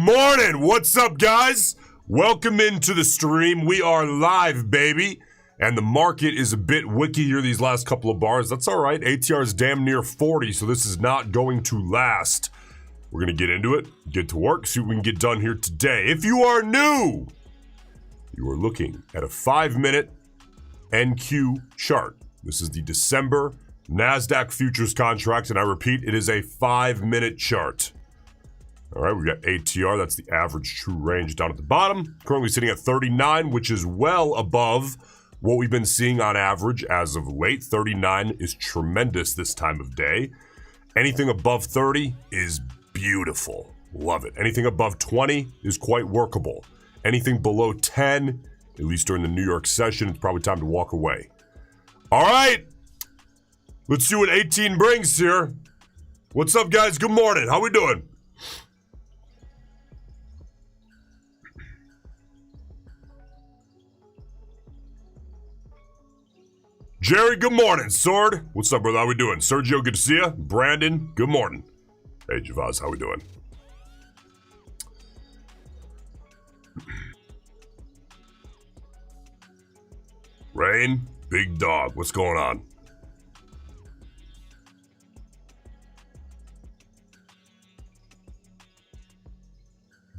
morning. What's up, guys? Welcome into the stream. We are live, baby. And the market is a bit wicky here these last couple of bars. That's all right. ATR is damn near 40, so this is not going to last. We're going to get into it, get to work, see what we can get done here today. If you are new, you are looking at a 5-minute NQ chart. This is the December Nasdaq futures contract, and I repeat, it is a 5-minute chart. All right, we've got ATR, that's the average true range down at the bottom. Currently sitting at 39, which is well above what we've been seeing on average as of late. 39 is tremendous this time of day. Anything above 30 is beautiful. Love it. Anything above 20 is quite workable. Anything below 10, at least during the New York session, it's probably time to walk away. All right, let's see what 18 brings here. What's up, guys? Good morning. How we doing? Jerry, good morning. Sword, what's up, brother? How we doing? Sergio, good to see you. Brandon, good morning. Hey, Javaz, how we doing? Rain, big dog, what's going on?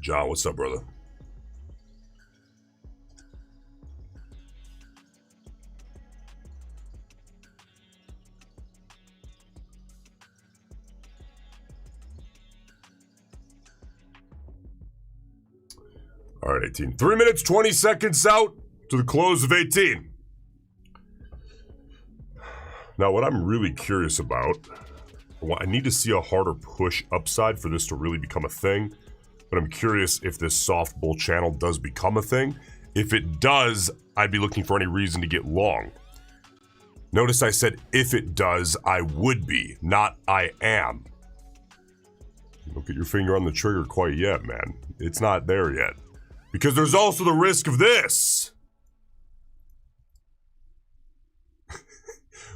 John, what's up, brother? All right, 18. 3 minutes, 20 seconds out to the close of 18. Now, what I'm really curious about, I need to see a harder push upside for this to really become a thing, but I'm curious if this soft bull channel does become a thing. If it does, I'd be looking for any reason to get long. Notice I said if it does, I would be, not I am. Don't get your finger on the trigger quite yet, man. It's not there yet. Because there's also the risk of this.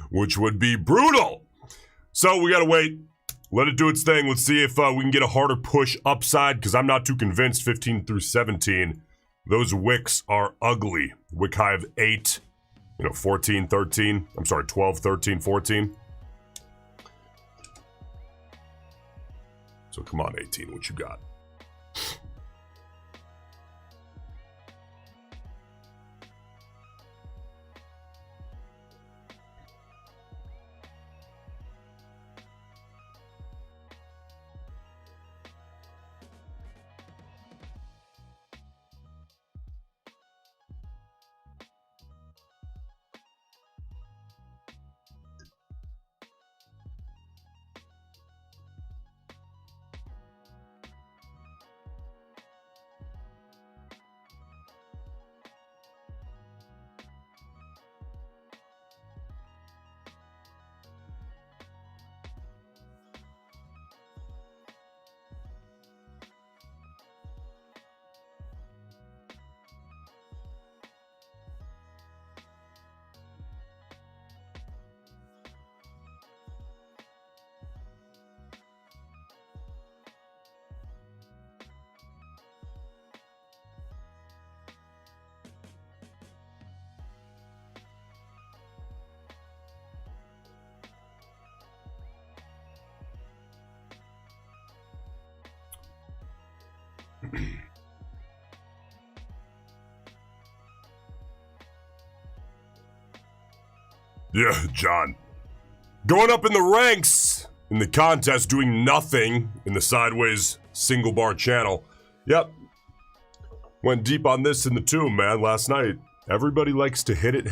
Which would be brutal. So we gotta wait. Let it do its thing. Let's see if we can get a harder push upside, because I'm not too convinced 15 through 17. Those wicks are ugly. Wick high of 8, 14, 13. I'm sorry, 12, 13, 14. So come on, 18, what you got? Yeah, John. Going up in the ranks in the contest, doing nothing in the sideways single bar channel. Yep. Went deep on this in the tomb, man, last night. Everybody likes to hit it.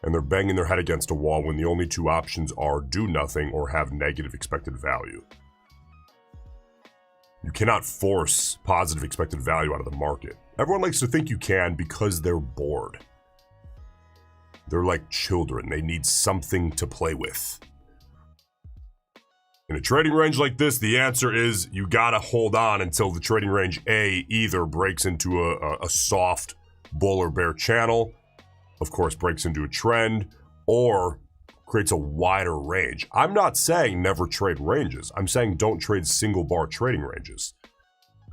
And they're banging their head against a wall when the only two options are do nothing or have negative expected value. You cannot force positive expected value out of the market. Everyone likes to think you can because they're bored. They're like children. They need something to play with. In a trading range like this, the answer is you gotta hold on until the trading range A either breaks into a soft bull or bear channel, of course breaks into a trend, or creates a wider range. I'm not saying never trade ranges. I'm saying don't trade single bar trading ranges.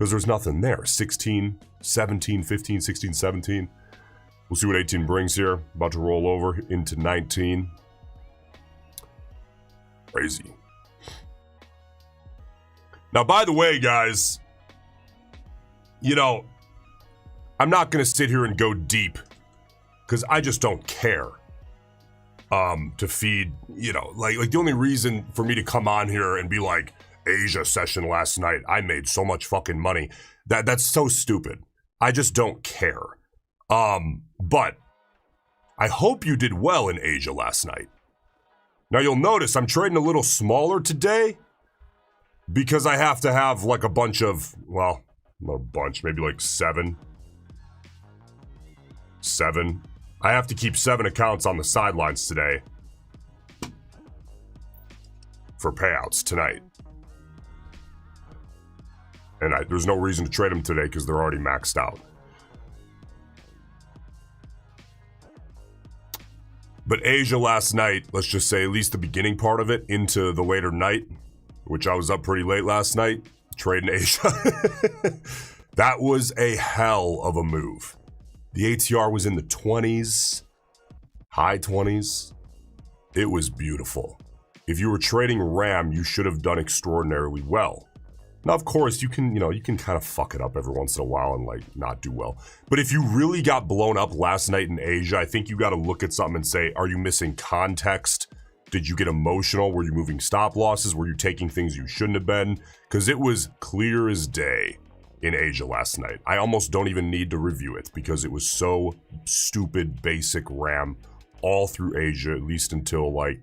because there's nothing there. 16, 17, 15, 16, 17. We'll see what 18 brings here. About to roll over into 19. Crazy. Now, by the way, guys, you know, I'm not going to sit here and go deep because I just don't care to feed, you know, like the only reason for me to come on here and be like, Asia session last night, I made so much fucking money. That's so stupid. I just don't care. But I hope you did well in Asia last night. Now you'll notice I'm trading a little smaller today because I have to have like a bunch of, well, not a bunch, maybe like seven. I have to keep 7 accounts on the sidelines today for payouts tonight. And there's no reason to trade them today because they're already maxed out. But Asia last night, let's just say at least the beginning part of it into the later night, which I was up pretty late last night, trading Asia. That was a hell of a move. The ATR was in the 20s, high 20s. It was beautiful. If you were trading RAM, you should have done extraordinarily well. Now, of course, you can kind of fuck it up every once in a while and like not do well. But if you really got blown up last night in Asia, I think you got to look at something and say, are you missing context? Did you get emotional? Were you moving stop losses? Were you taking things you shouldn't have been? Because it was clear as day in Asia last night. I almost don't even need to review it because it was so stupid, basic RAM all through Asia, at least until like,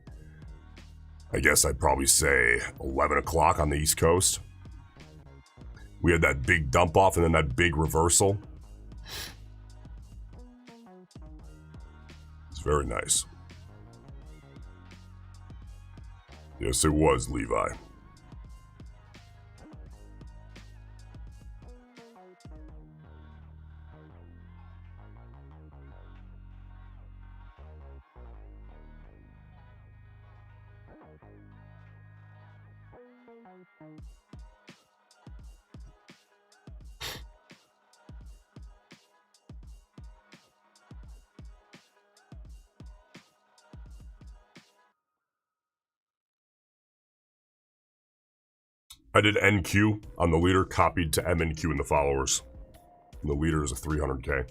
I guess I'd probably say 11 o'clock on the East Coast. We had that big dump off and then that big reversal. It's very nice. Yes, it was, Levi. I did NQ on the leader, copied to MNQ in the followers. And the leader is a 300K.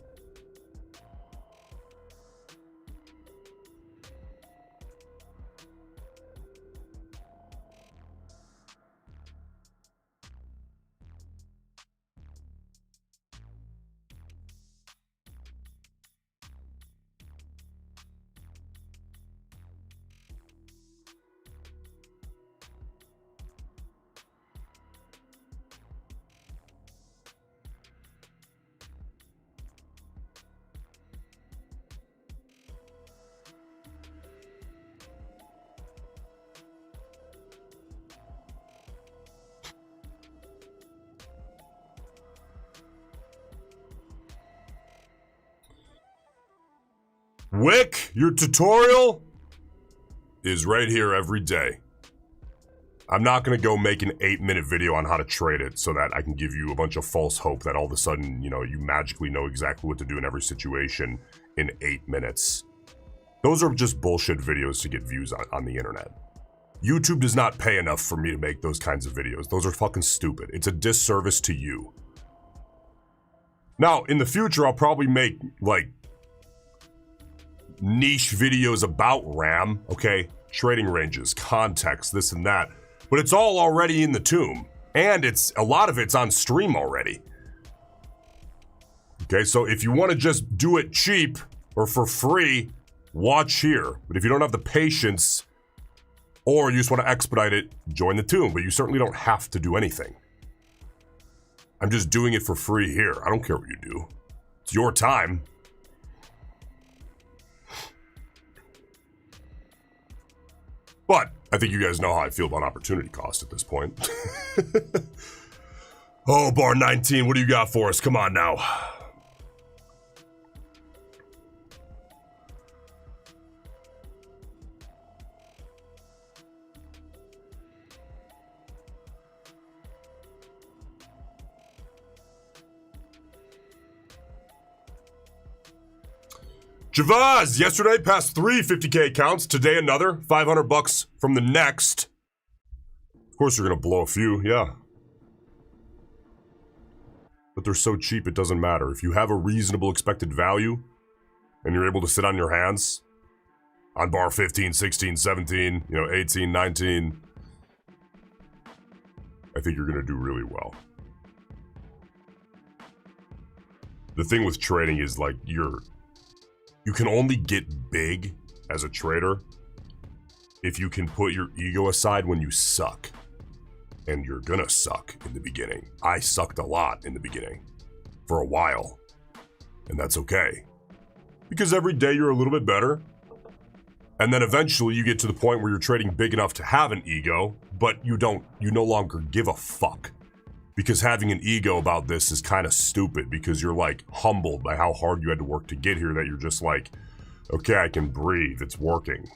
Wick, your tutorial is right here every day. I'm not going to go make an 8-minute video on how to trade it so that I can give you a bunch of false hope that all of a sudden, you know, you magically know exactly what to do in every situation in 8 minutes. Those are just bullshit videos to get views on the internet. YouTube does not pay enough for me to make those kinds of videos. Those are fucking stupid. It's a disservice to you. Now, in the future, I'll probably make, like, niche videos about RAM, okay? Trading ranges, context, this and that. But it's all already in the tomb. And a lot of it's on stream already. Okay, so if you want to just do it cheap or for free, watch here. But if you don't have the patience or you just want to expedite it, join the tomb. But you certainly don't have to do anything. I'm just doing it for free here. I don't care what you do. It's your time. But I think you guys know how I feel about opportunity cost at this point. Oh, bar 19, what do you got for us? Come on now. Javaz, yesterday passed 3 50K accounts. Today another. $500 from the next. Of course you're going to blow a few, yeah. But they're so cheap it doesn't matter. If you have a reasonable expected value and you're able to sit on your hands on bar 15, 16, 17, 18, 19, I think you're going to do really well. The thing with trading is like you can only get big as a trader if you can put your ego aside when you suck. And you're gonna suck in the beginning. I sucked a lot in the beginning for a while, and that's okay. Because every day you're a little bit better, and then eventually you get to the point where you're trading big enough to have an ego, but you no longer give a fuck. Because having an ego about this is kind of stupid because you're like humbled by how hard you had to work to get here that you're just like, okay, I can breathe, it's working.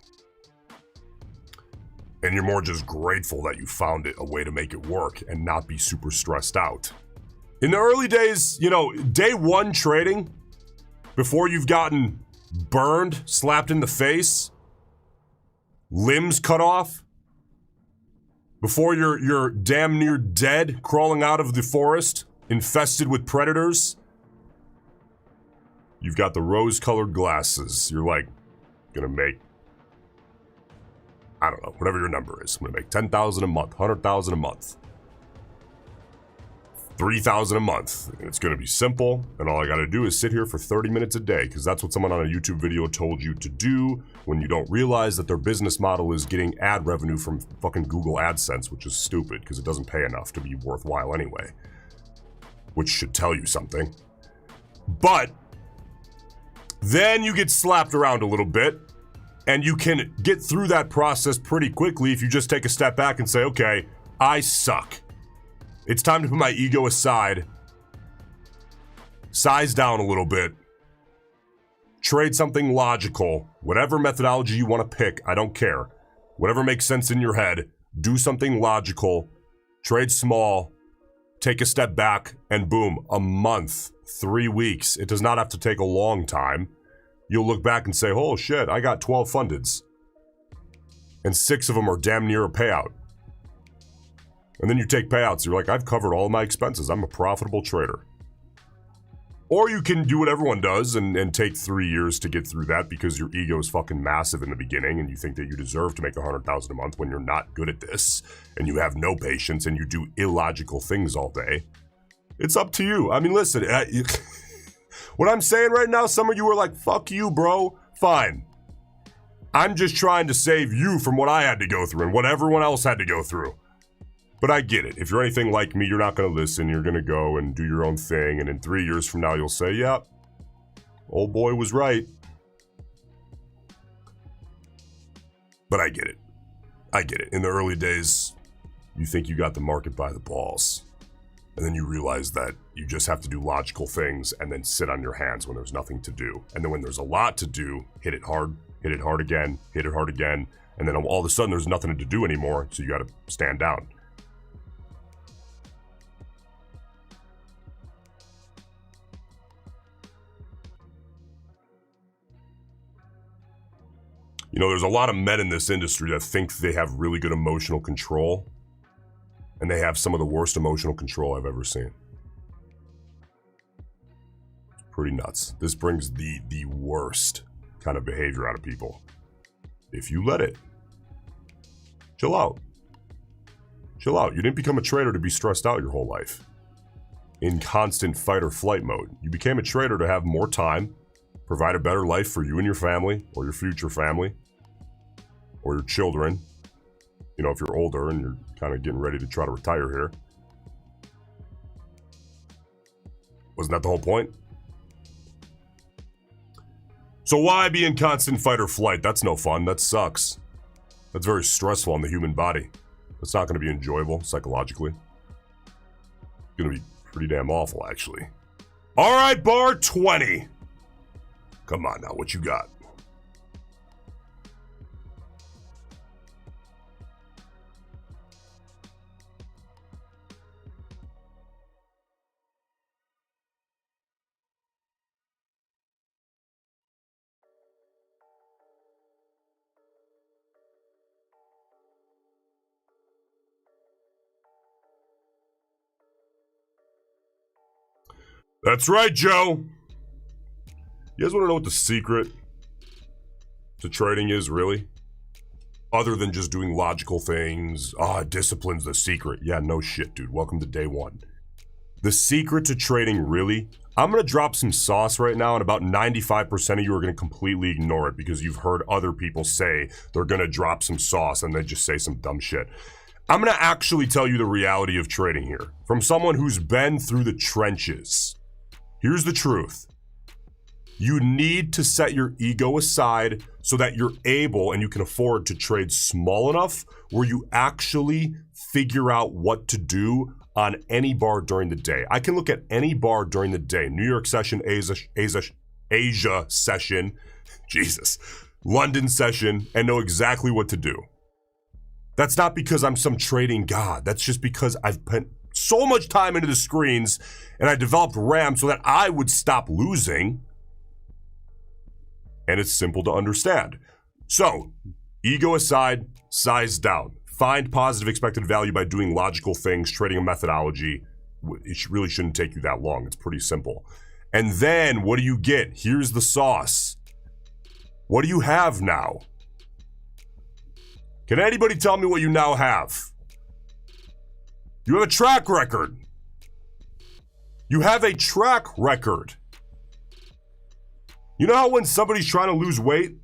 And you're more just grateful that you found a way to make it work and not be super stressed out. In the early days, day one trading, before you've gotten burned, slapped in the face, limbs cut off, before you're damn near dead, crawling out of the forest, infested with predators, you've got the rose-colored glasses. You're like, gonna make, I don't know, whatever your number is. I'm gonna make 10,000 a month, 100,000 a month, 3,000 a month. And it's gonna be simple, and all I gotta do is sit here for 30 minutes a day, because that's what someone on a YouTube video told you to do when you don't realize that their business model is getting ad revenue from fucking Google AdSense, which is stupid, because it doesn't pay enough to be worthwhile anyway. Which should tell you something. But then you get slapped around a little bit, and you can get through that process pretty quickly if you just take a step back and say, okay, I suck. It's time to put my ego aside, size down a little bit, trade something logical, whatever methodology you want to pick, I don't care. Whatever makes sense in your head, do something logical, trade small, take a step back, and boom, a month, 3 weeks. It does not have to take a long time. You'll look back and say, oh shit, I got 12 fundeds. And 6 of them are damn near a payout. And then you take payouts, you're like, I've covered all my expenses. I'm a profitable trader. Or you can do what everyone does and take 3 years to get through that because your ego is fucking massive in the beginning and you think that you deserve to make 100,000 a month when you're not good at this and you have no patience and you do illogical things all day. It's up to you. I mean, listen, what I'm saying right now, some of you are like, fuck you, bro. Fine. I'm just trying to save you from what I had to go through and what everyone else had to go through. But I get it. If you're anything like me, you're not going to listen. You're going to go and do your own thing. And in 3 years from now, you'll say, yeah, old boy was right. But I get it. I get it. In the early days, you think you got the market by the balls. And then you realize that you just have to do logical things and then sit on your hands when there's nothing to do. And then when there's a lot to do, hit it hard again, hit it hard again. And then all of a sudden there's nothing to do anymore, so you got to stand down. There's a lot of men in this industry that think they have really good emotional control. And they have some of the worst emotional control I've ever seen. Pretty nuts. This brings the worst kind of behavior out of people. If you let it. Chill out. Chill out. You didn't become a trader to be stressed out your whole life. In constant fight or flight mode. You became a trader to have more time, provide a better life for you and your family, or your future family, or your children. If you're older and you're kind of getting ready to try to retire here. Wasn't that the whole point? So why be in constant fight or flight? That's no fun. That sucks. That's very stressful on the human body. It's not going to be enjoyable psychologically. It's going to be pretty damn awful, actually. All right, bar 20. Come on now, what you got? That's right, Joe. You guys want to know what the secret to trading is, really? Other than just doing logical things. Discipline's the secret. Yeah, no shit, dude. Welcome to day one. The secret to trading, really? I'm going to drop some sauce right now, and about 95% of you are going to completely ignore it because you've heard other people say they're going to drop some sauce and they just say some dumb shit. I'm going to actually tell you the reality of trading here from someone who's been through the trenches. Here's the truth. You need to set your ego aside so that you're able and you can afford to trade small enough where you actually figure out what to do on any bar during the day. I can look at any bar during the day. New York session, Asia session, Jesus, London session, and know exactly what to do. That's not because I'm some trading god. That's just because I've put so much time into the screens and I developed RAM so that I would stop losing. And it's simple to understand. So, ego aside, size down. Find positive expected value by doing logical things, trading a methodology. It really shouldn't take you that long. It's pretty simple. And then, what do you get? Here's the sauce. What do you have now? Can anybody tell me what you now have? You have a track record. You have a track record. You know how when somebody's trying to lose weight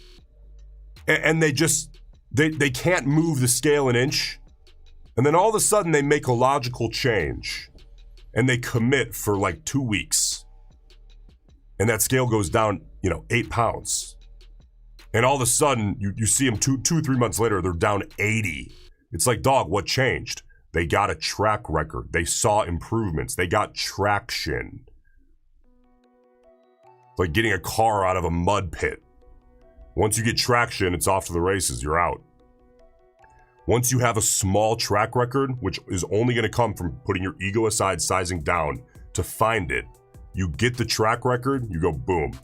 and they can't move the scale an inch, and then all of a sudden they make a logical change and they commit for like 2 weeks, and that scale goes down 8 pounds, and all of a sudden you see them 3 months later, they're down 80. It's like, dog, what changed? They got a track record. They saw improvements. They got traction. Like getting a car out of a mud pit. Once you get traction, it's off to the races. You're out. Once you have a small track record, which is only going to come from putting your ego aside, sizing down to find it, you get the track record, you go boom.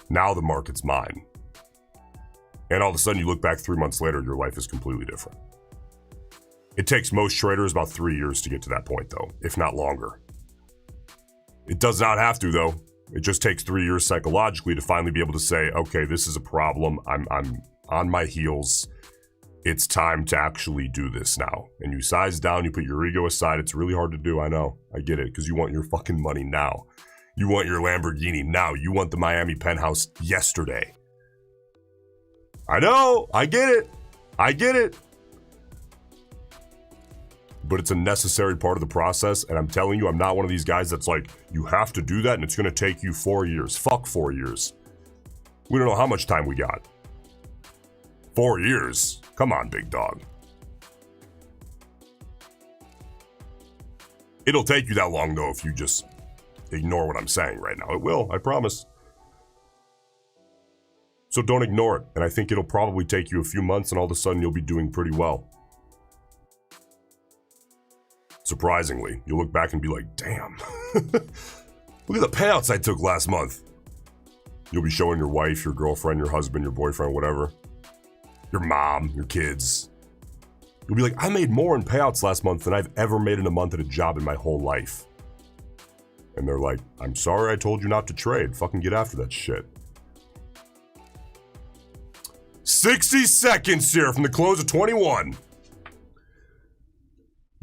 Now the market's mine. And all of a sudden you look back 3 months later, your life is completely different. It takes most traders about 3 years to get to that point though, if not longer. It does not have to though. It just takes 3 years psychologically to finally be able to say, okay, this is a problem. I'm on my heels. It's time to actually do this now. And you size down, you put your ego aside. It's really hard to do, I know. I get it, because you want your fucking money now. You want your Lamborghini now. You want the Miami penthouse yesterday. I know, I get it. I get it. But it's a necessary part of the process, and I'm telling you, I'm not one of these guys that's like, you have to do that and it's going to take you 4 years. Fuck 4 years. We don't know how much time we got. 4 years? Come on, big dog. It'll take you that long, though, if you just ignore what I'm saying right now. It will, I promise. So don't ignore it, and I think it'll probably take you a few months, and all of a sudden you'll be doing pretty well. Surprisingly, you'll look back and be like, damn, look at the payouts I took last month. You'll be showing your wife, your girlfriend, your husband, your boyfriend, whatever, your mom, your kids. You'll be like, I made more in payouts last month than I've ever made in a month at a job in my whole life. And they're like, I'm sorry I told you not to trade. Fucking get after that shit. 60 seconds here from the close of 21.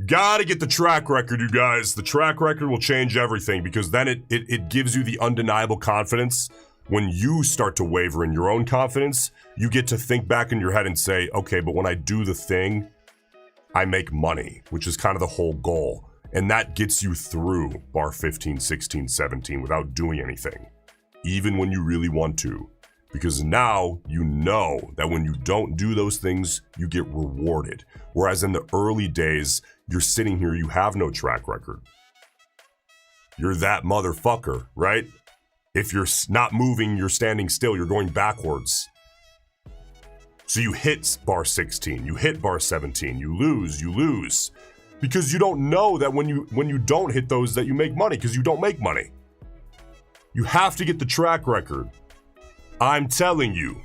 You gotta get the track record, you guys. The track record will change everything because then it gives you the undeniable confidence. When you start to waver in your own confidence, you get to think back in your head and say, okay, but when I do the thing, I make money, which is kind of the whole goal. And that gets you through bar 15, 16, 17 without doing anything, even when you really want to. Because now you know that when you don't do those things, you get rewarded. Whereas in the early days, you're sitting here, you have no track record. You're that motherfucker, right? If you're not moving, you're standing still, you're going backwards. So you hit bar 16, you hit bar 17, you lose. Because you don't know that when you don't hit those that you make money, because you don't make money. You have to get the track record. I'm telling you.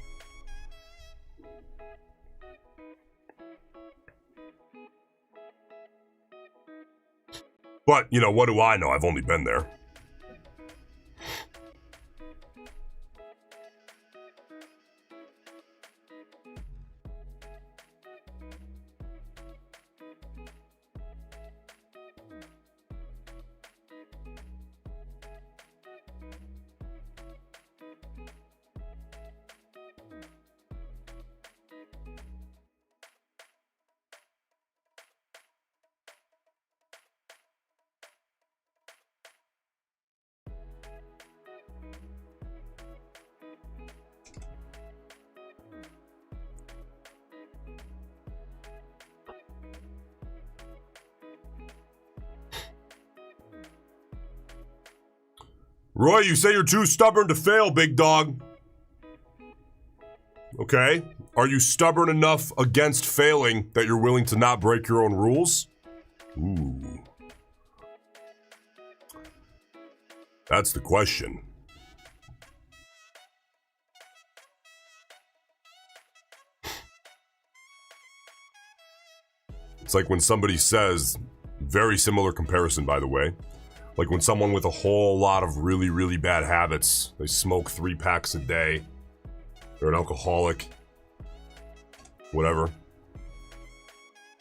But, what do I know? I've only been there. Roy, you say you're too stubborn to fail, big dog. Okay. Are you stubborn enough against failing that you're willing to not break your own rules? Ooh. That's the question. It's like when somebody says, very similar comparison, by the way, like when someone with a whole lot of really, really bad habits, they smoke 3 packs a day, they're an alcoholic, whatever.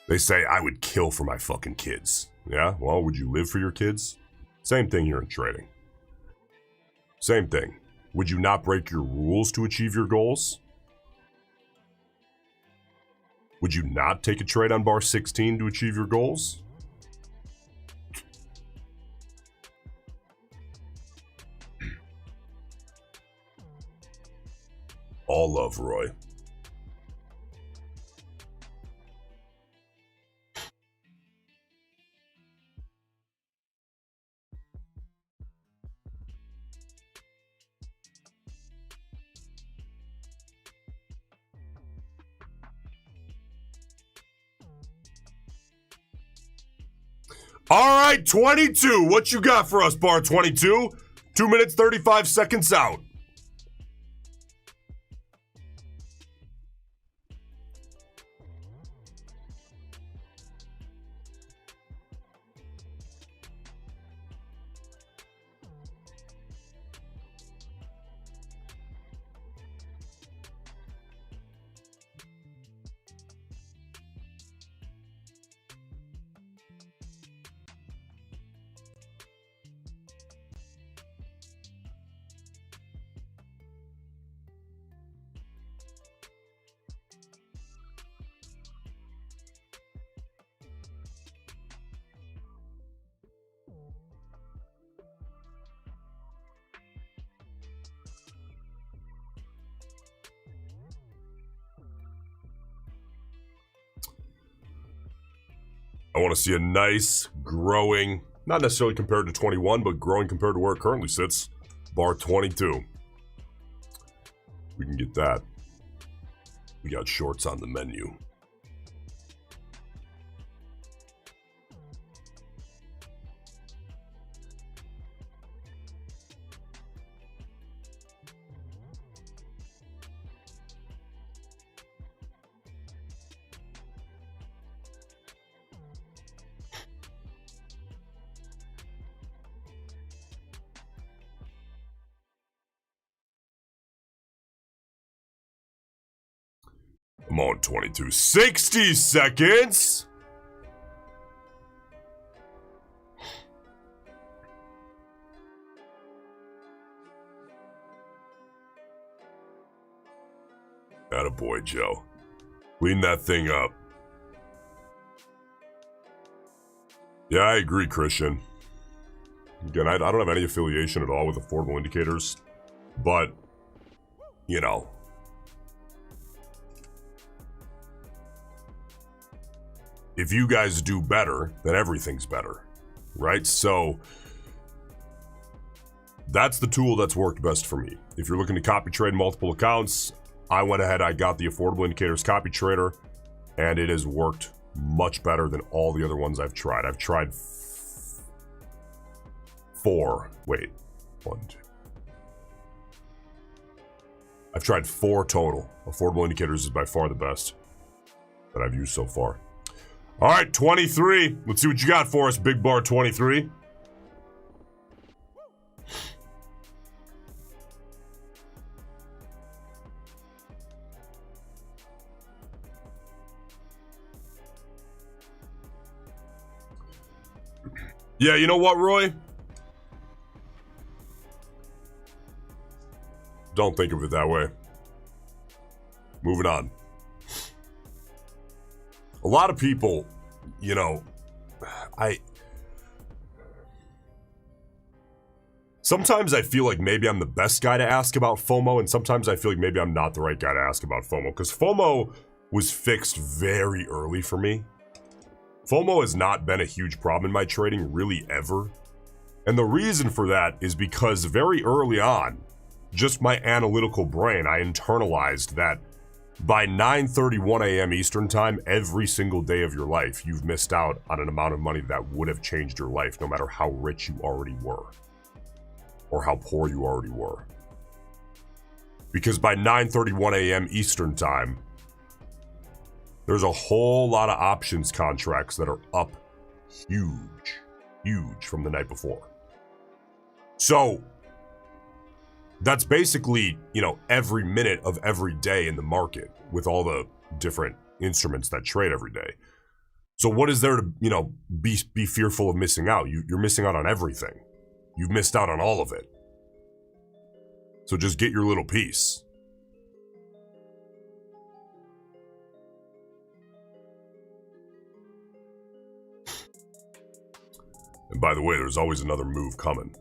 They say, I would kill for my fucking kids. Yeah, well, would you live for your kids? Same thing here in trading. Same thing. Would you not break your rules to achieve your goals? Would you not take a trade on bar 16 to achieve your goals? All love, Roy. All right, 22. What you got for us, bar 22? 2 minutes, 35 seconds out. I want to see a nice, growing, not necessarily compared to 21, but growing compared to where it currently sits, bar 22. We can get that. We got shorts on the menu. I'm on 22. 60 seconds. Attaboy, Joe. Clean that thing up. Yeah, I agree, Christian. Again, I don't have any affiliation at all with affordable indicators, but, you know, if you guys do better, then everything's better, right? So that's the tool that's worked best for me. If you're looking to copy trade multiple accounts, I went ahead, I got the Affordable Indicators Copy Trader, and it has worked much better than all the other ones I've tried. I've tried 4. Wait, 1, 2. I've tried 4 total. Affordable Indicators is by far the best that I've used so far. All right, 23. Let's see what you got for us, Big Bar 23. Yeah, you know what, Roy? Don't think of it that way. Moving on. A lot of people, you know, sometimes I feel like maybe I'm the best guy to ask about FOMO, and sometimes I feel like maybe I'm not the right guy to ask about FOMO, because FOMO was fixed very early for me. FOMO has not been a huge problem in my trading, really, ever. And the reason for that is because very early on, just my analytical brain, I internalized that by 9:31 a.m. Eastern time, every single day of your life, you've missed out on an amount of money that would have changed your life, no matter how rich you already were or how poor you already were. Because by 9:31 a.m. Eastern time, there's a whole lot of options contracts that are up huge from the night before. So that's basically, every minute of every day in the market with all the different instruments that trade every day. So what is there to, be fearful of missing out? You're missing out on everything. You've missed out on all of it. So just get your little piece. And by the way, there's always another move coming.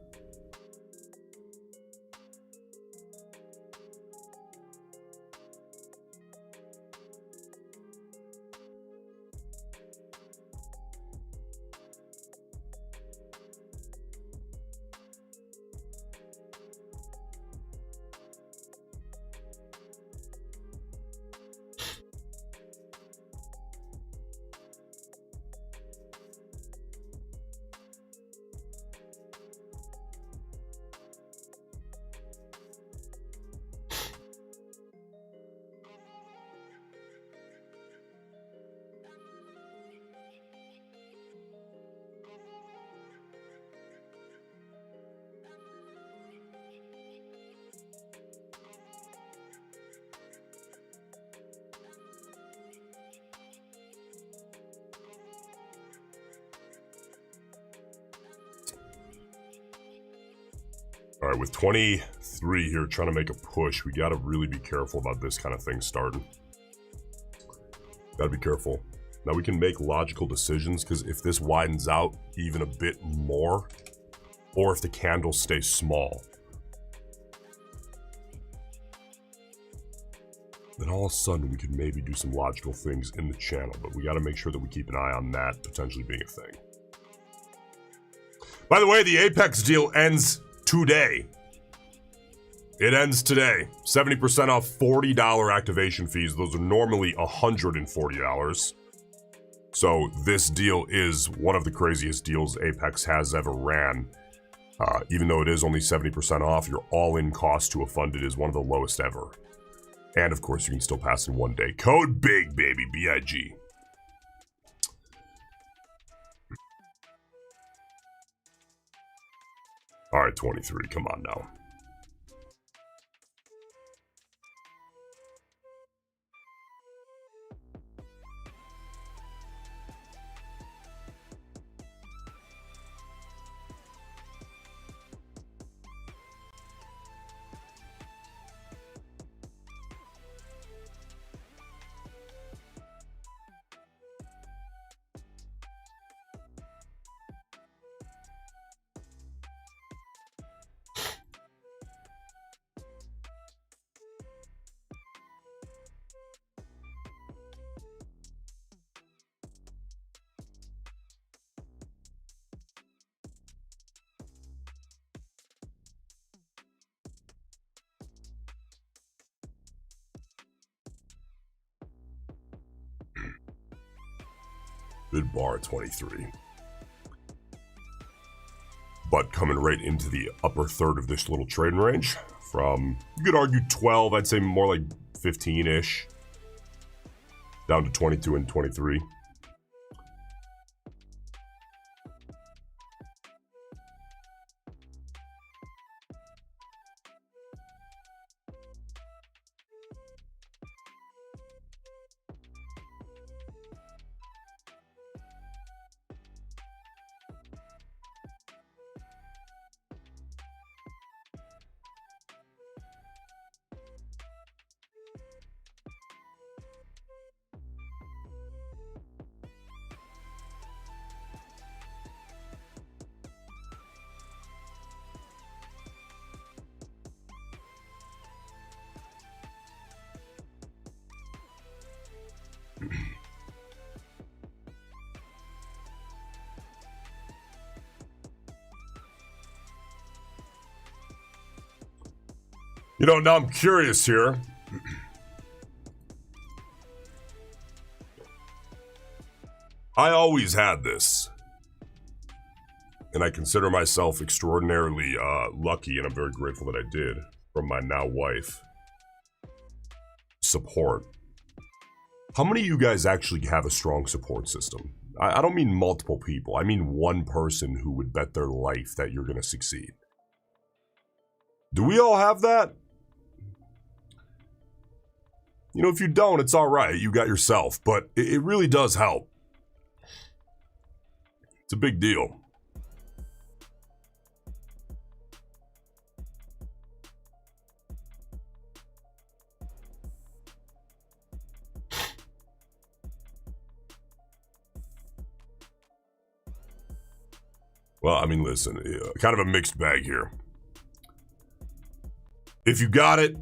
All right, with 23 here, trying to make a push, we got to really be careful about this kind of thing starting. Got to be careful. Now we can make logical decisions, because if this widens out even a bit more, or if the candle stays small, then all of a sudden we can maybe do some logical things in the channel, but we got to make sure that we keep an eye on that potentially being a thing. By the way, the Apex deal ends today. It ends today. 70% off $40 activation fees. Those are normally $140. So this deal is one of the craziest deals Apex has ever ran. Even though it is only 70% off, your all-in cost to a funded is one of the lowest ever. And of course, you can still pass in 1 day. Code BIG, baby, B-I-G. All right, 23, come on now. Good bar at 23. But coming right into the upper third of this little trading range from, you could argue 12, I'd say more like 15-ish, down to 22 and 23. Now I'm curious here. I always had this. And I consider myself extraordinarily lucky, and I'm very grateful that I did, from my now wife. Support. How many of you guys actually have a strong support system? I don't mean multiple people. I mean one person who would bet their life that you're going to succeed. Do we all have that? If you don't, it's all right. You got yourself. But it really does help. It's a big deal. Well, I mean, listen, kind of a mixed bag here. If you got it,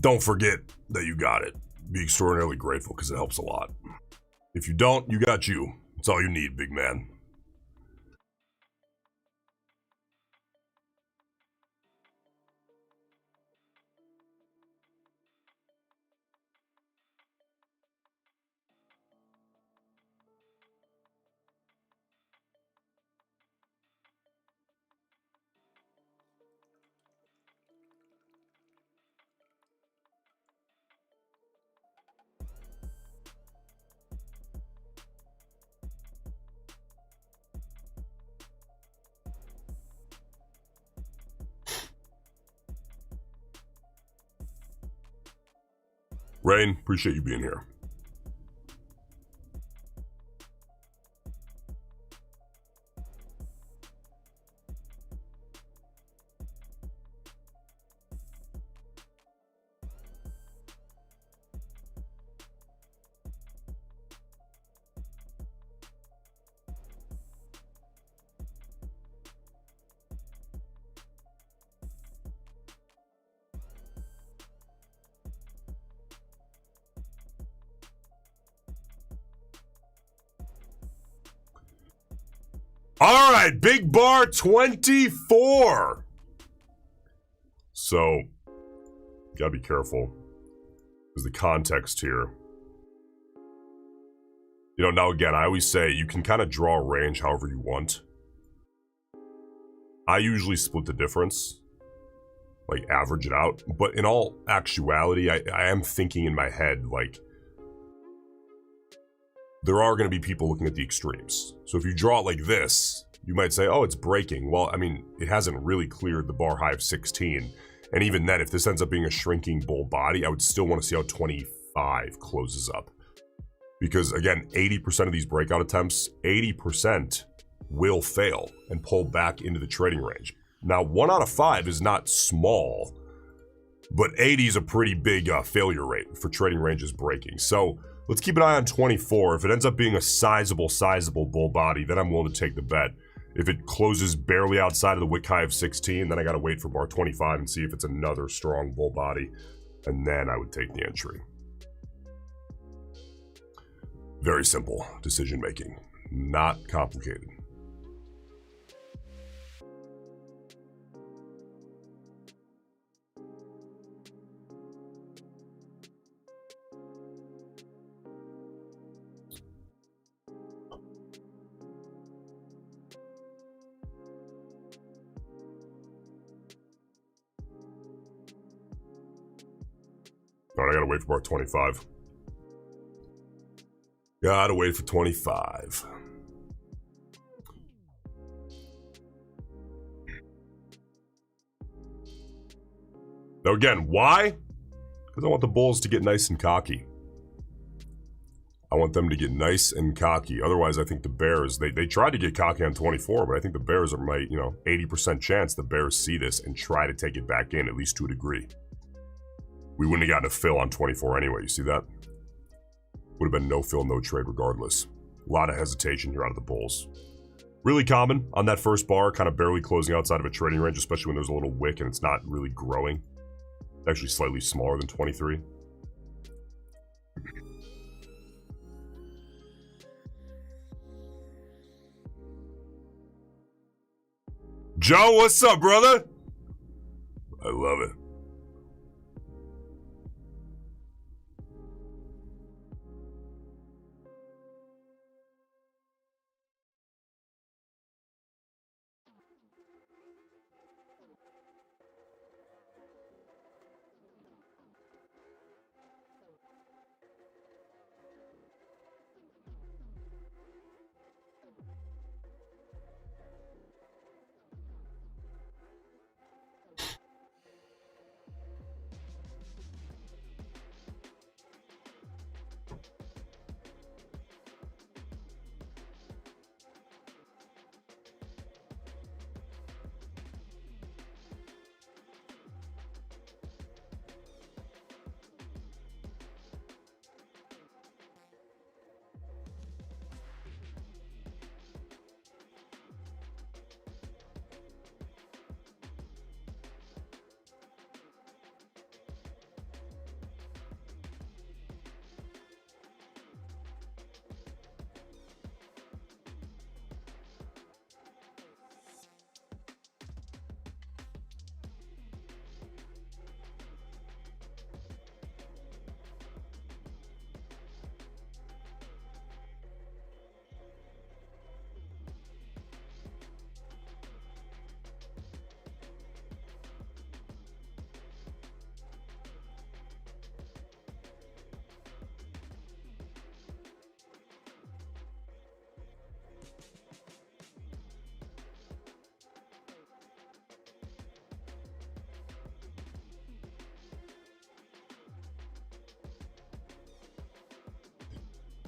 don't forget that you got it. Be extraordinarily grateful because it helps a lot. If you don't, you got you. That's all you need, big man. Rain, appreciate you being here. All right, big bar 24. So, gotta be careful. There's the context here. Now again, I always say you can kind of draw a range however you want. I usually split the difference, like average it out. But in all actuality, I am thinking in my head, like, there are going to be people looking at the extremes. So if you draw it like this, you might say, oh, it's breaking. Well, I mean, it hasn't really cleared the bar high of 16. And even then, if this ends up being a shrinking bull body, I would still want to see how 25 closes up. Because again, 80% of these breakout attempts, 80% will fail and pull back into the trading range. Now, 1 out of 5 is not small, but 80 is a pretty big failure rate for trading ranges breaking. So let's keep an eye on 24. If it ends up being a sizable bull body, then I'm willing to take the bet. If it closes barely outside of the wick high of 16, then I got to wait for bar 25 and see if it's another strong bull body. And then I would take the entry. Very simple decision making, not complicated. All right, I gotta wait for bar 25. Gotta wait for 25. Now again, why? Because I want the bulls to get nice and cocky. I want them to get nice and cocky. Otherwise, I think the bears, they tried to get cocky on 24, but I think the bears are my, 80% chance the bears see this and try to take it back in, at least to a degree. We wouldn't have gotten a fill on 24 anyway, you see that? Would have been no fill, no trade regardless. A lot of hesitation here out of the bulls. Really common on that first bar, kind of barely closing outside of a trading range, especially when there's a little wick and it's not really growing. It's actually slightly smaller than 23. Joe, what's up, brother? I love it.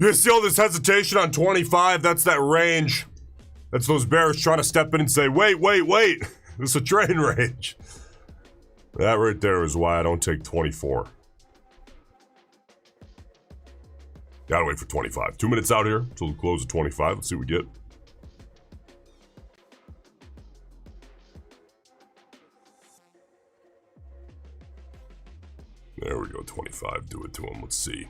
You see all this hesitation on 25? That's that range. That's those bears trying to step in and say, wait. This is a train range. That right there is why I don't take 24. Gotta wait for 25. 2 minutes out here till the close of 25. Let's see what we get. There we go, 25. Do it to him. Let's see.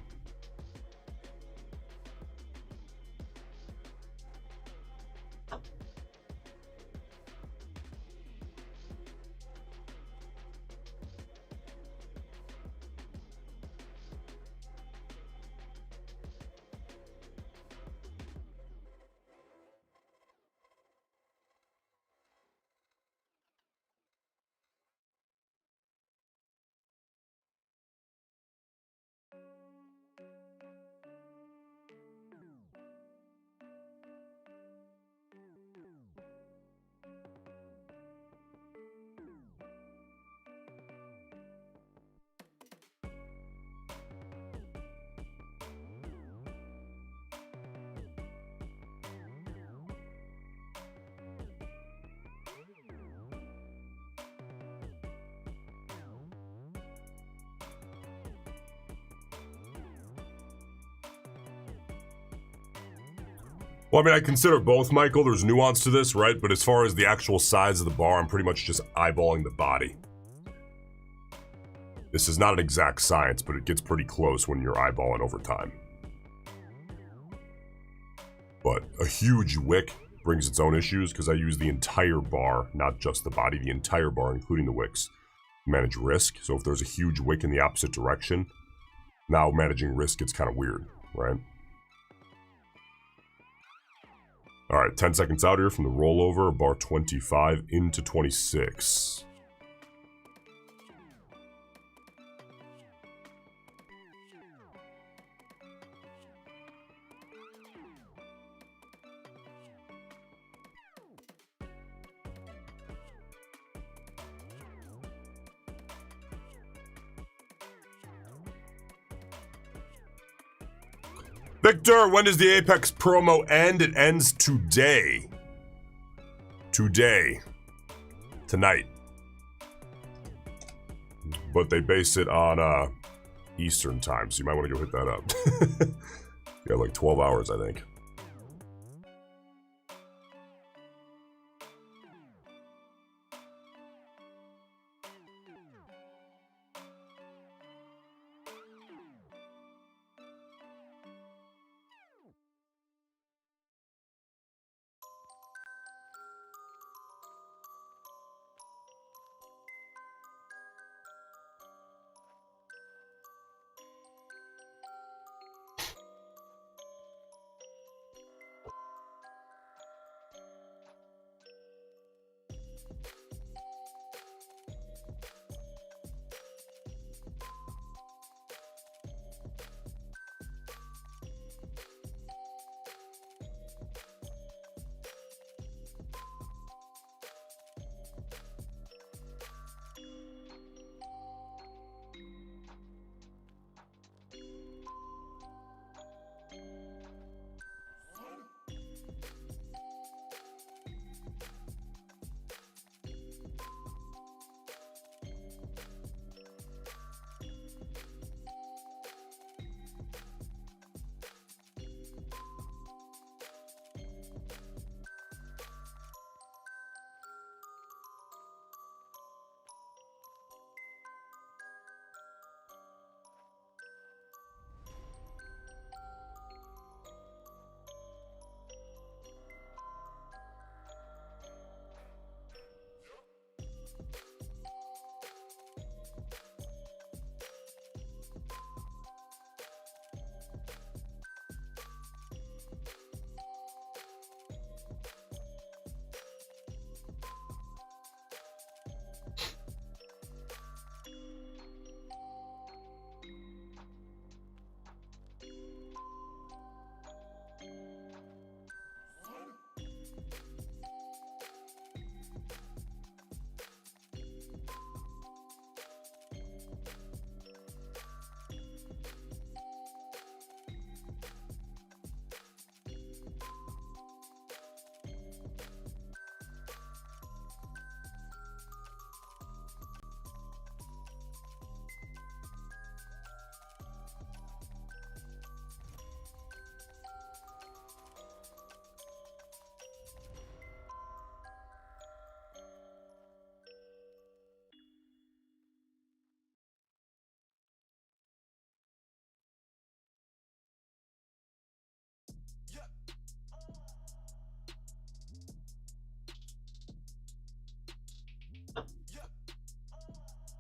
Well, I mean, I consider both, Michael. There's nuance to this, right? But as far as the actual size of the bar, I'm pretty much just eyeballing the body. This is not an exact science, but it gets pretty close when you're eyeballing over time. But a huge wick brings its own issues because I use the entire bar, not just the body, the entire bar, including the wicks, to manage risk. So if there's a huge wick in the opposite direction, now managing risk gets kind of weird, right? All right, 10 seconds out here from the rollover, bar 25 into 26. Victor, when does the Apex promo end? It ends today. Tonight. But they base it on Eastern time, so you might want to go hit that up. Yeah, like 12 hours, I think.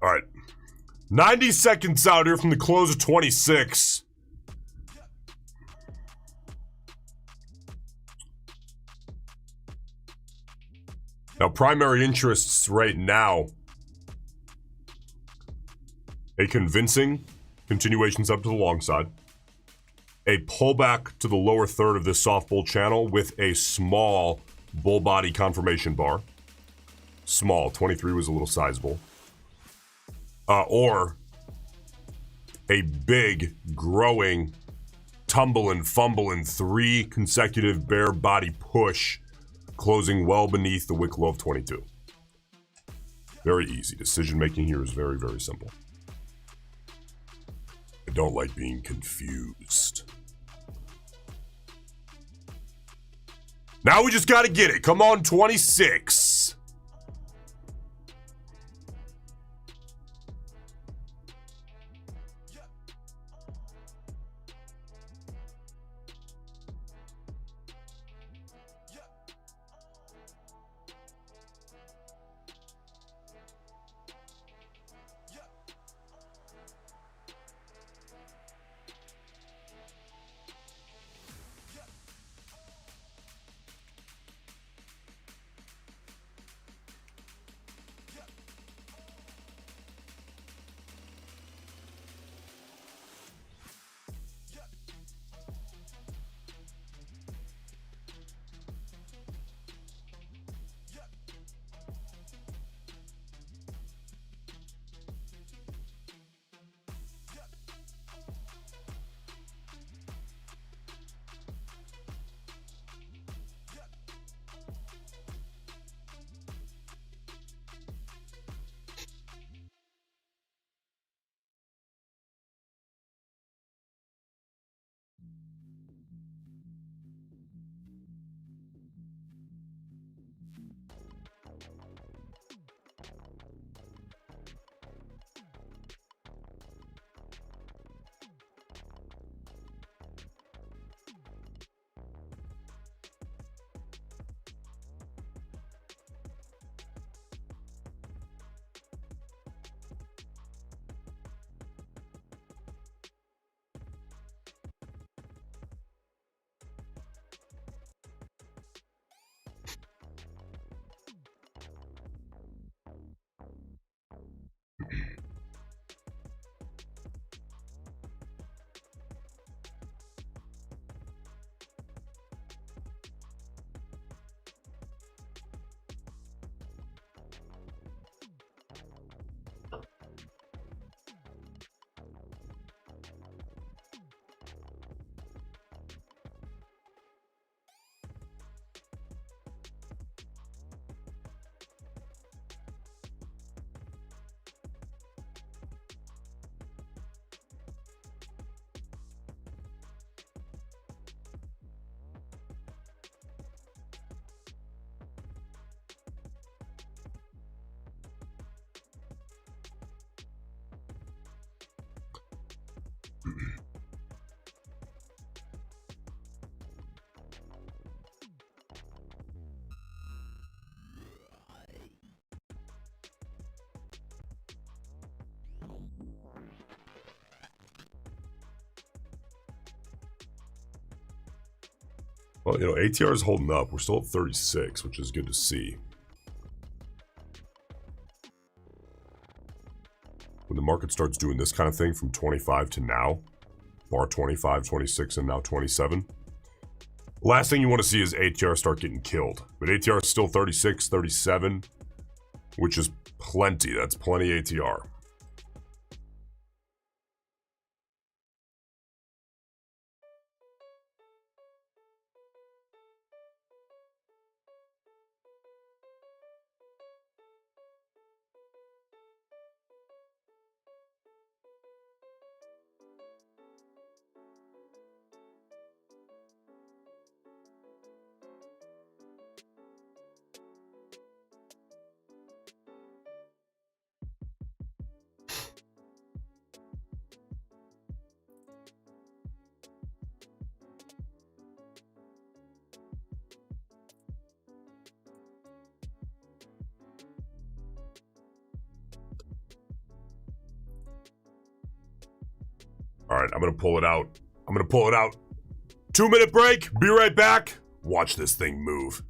All right. 90 seconds out here from the close of 26. Now, primary interests right now, a convincing continuations up to the long side, a pullback to the lower third of this soft bull channel with a small bull body confirmation bar. Small, 23 was a little sizable. Or a big, growing, tumble and fumble in 3 consecutive bear body push, closing well beneath the wick low of 22. Very easy. Decision making here is very, very simple. I don't like being confused. Now we just got to get it. Come on, 26. Well, you know, ATR is holding up. We're still at 36, which is good to see. When the market starts doing this kind of thing from 25 to now, bar 25, 26, and now 27, last thing you want to see is ATR start getting killed. But ATR is still 36, 37, which is plenty. That's plenty ATR. right, I'm gonna pull it out. 2-minute break. Be right back. Watch this thing move.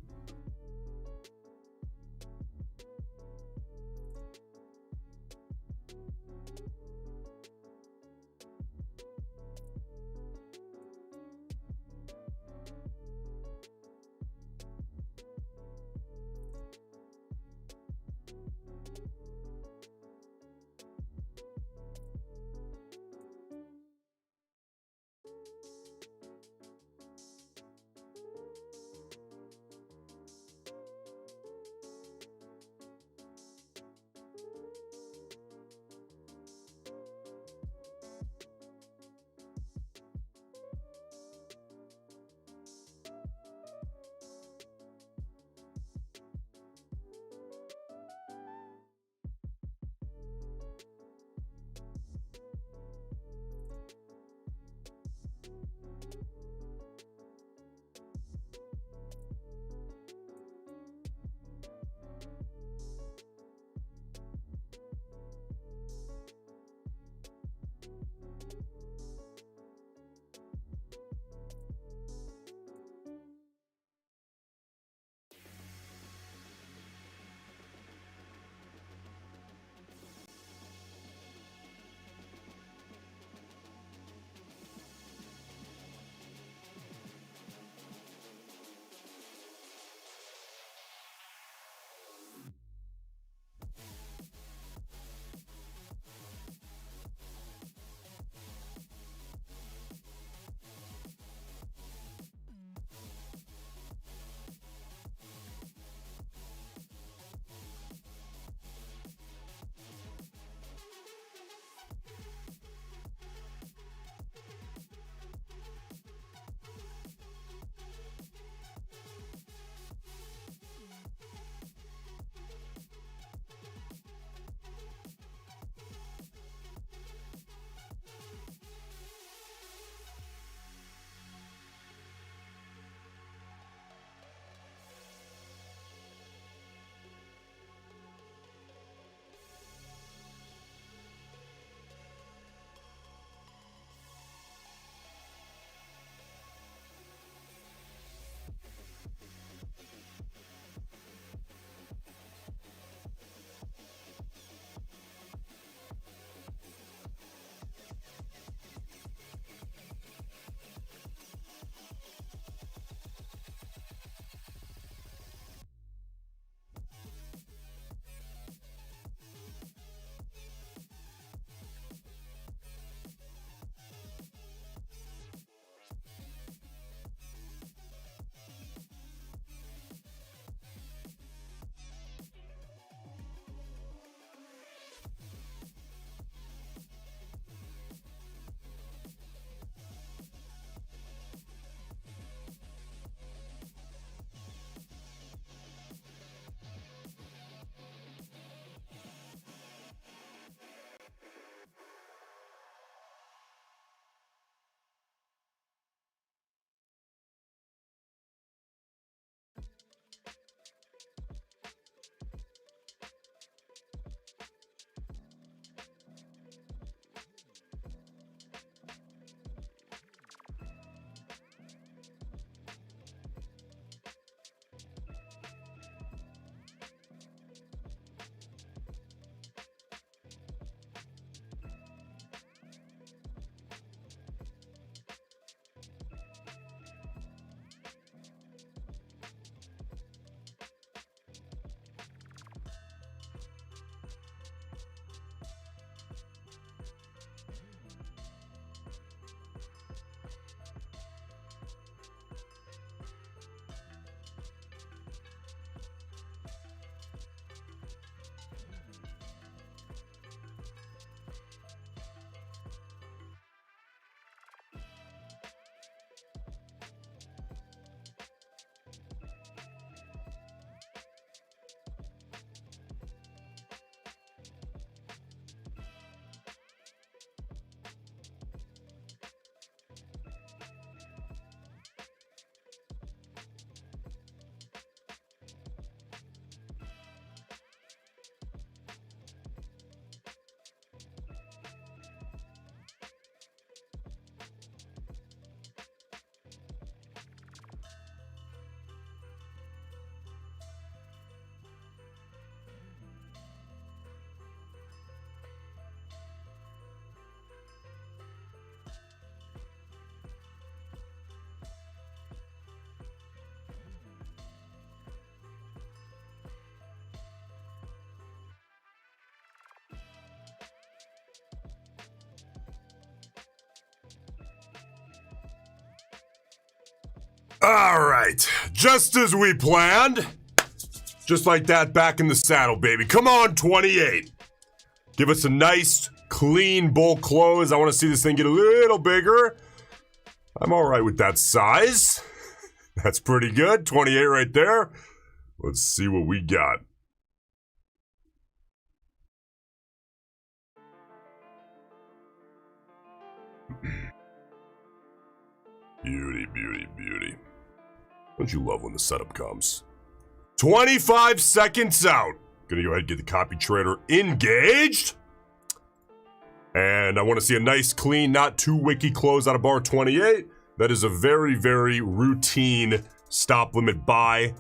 All right, just as we planned. Just like that, back in the saddle, baby. Come on, 28. Give us a nice, clean bull close. I want to see this thing get a little bigger. I'm all right with that size. That's pretty good. 28 right there. Let's see what we got. Beauty, beauty, beauty. Don't you love when the setup comes? 25 seconds out. Gonna go ahead and get the copy trader engaged. And I want to see a nice, clean, not too wicky close out of bar 28. That is a very, very routine stop limit buy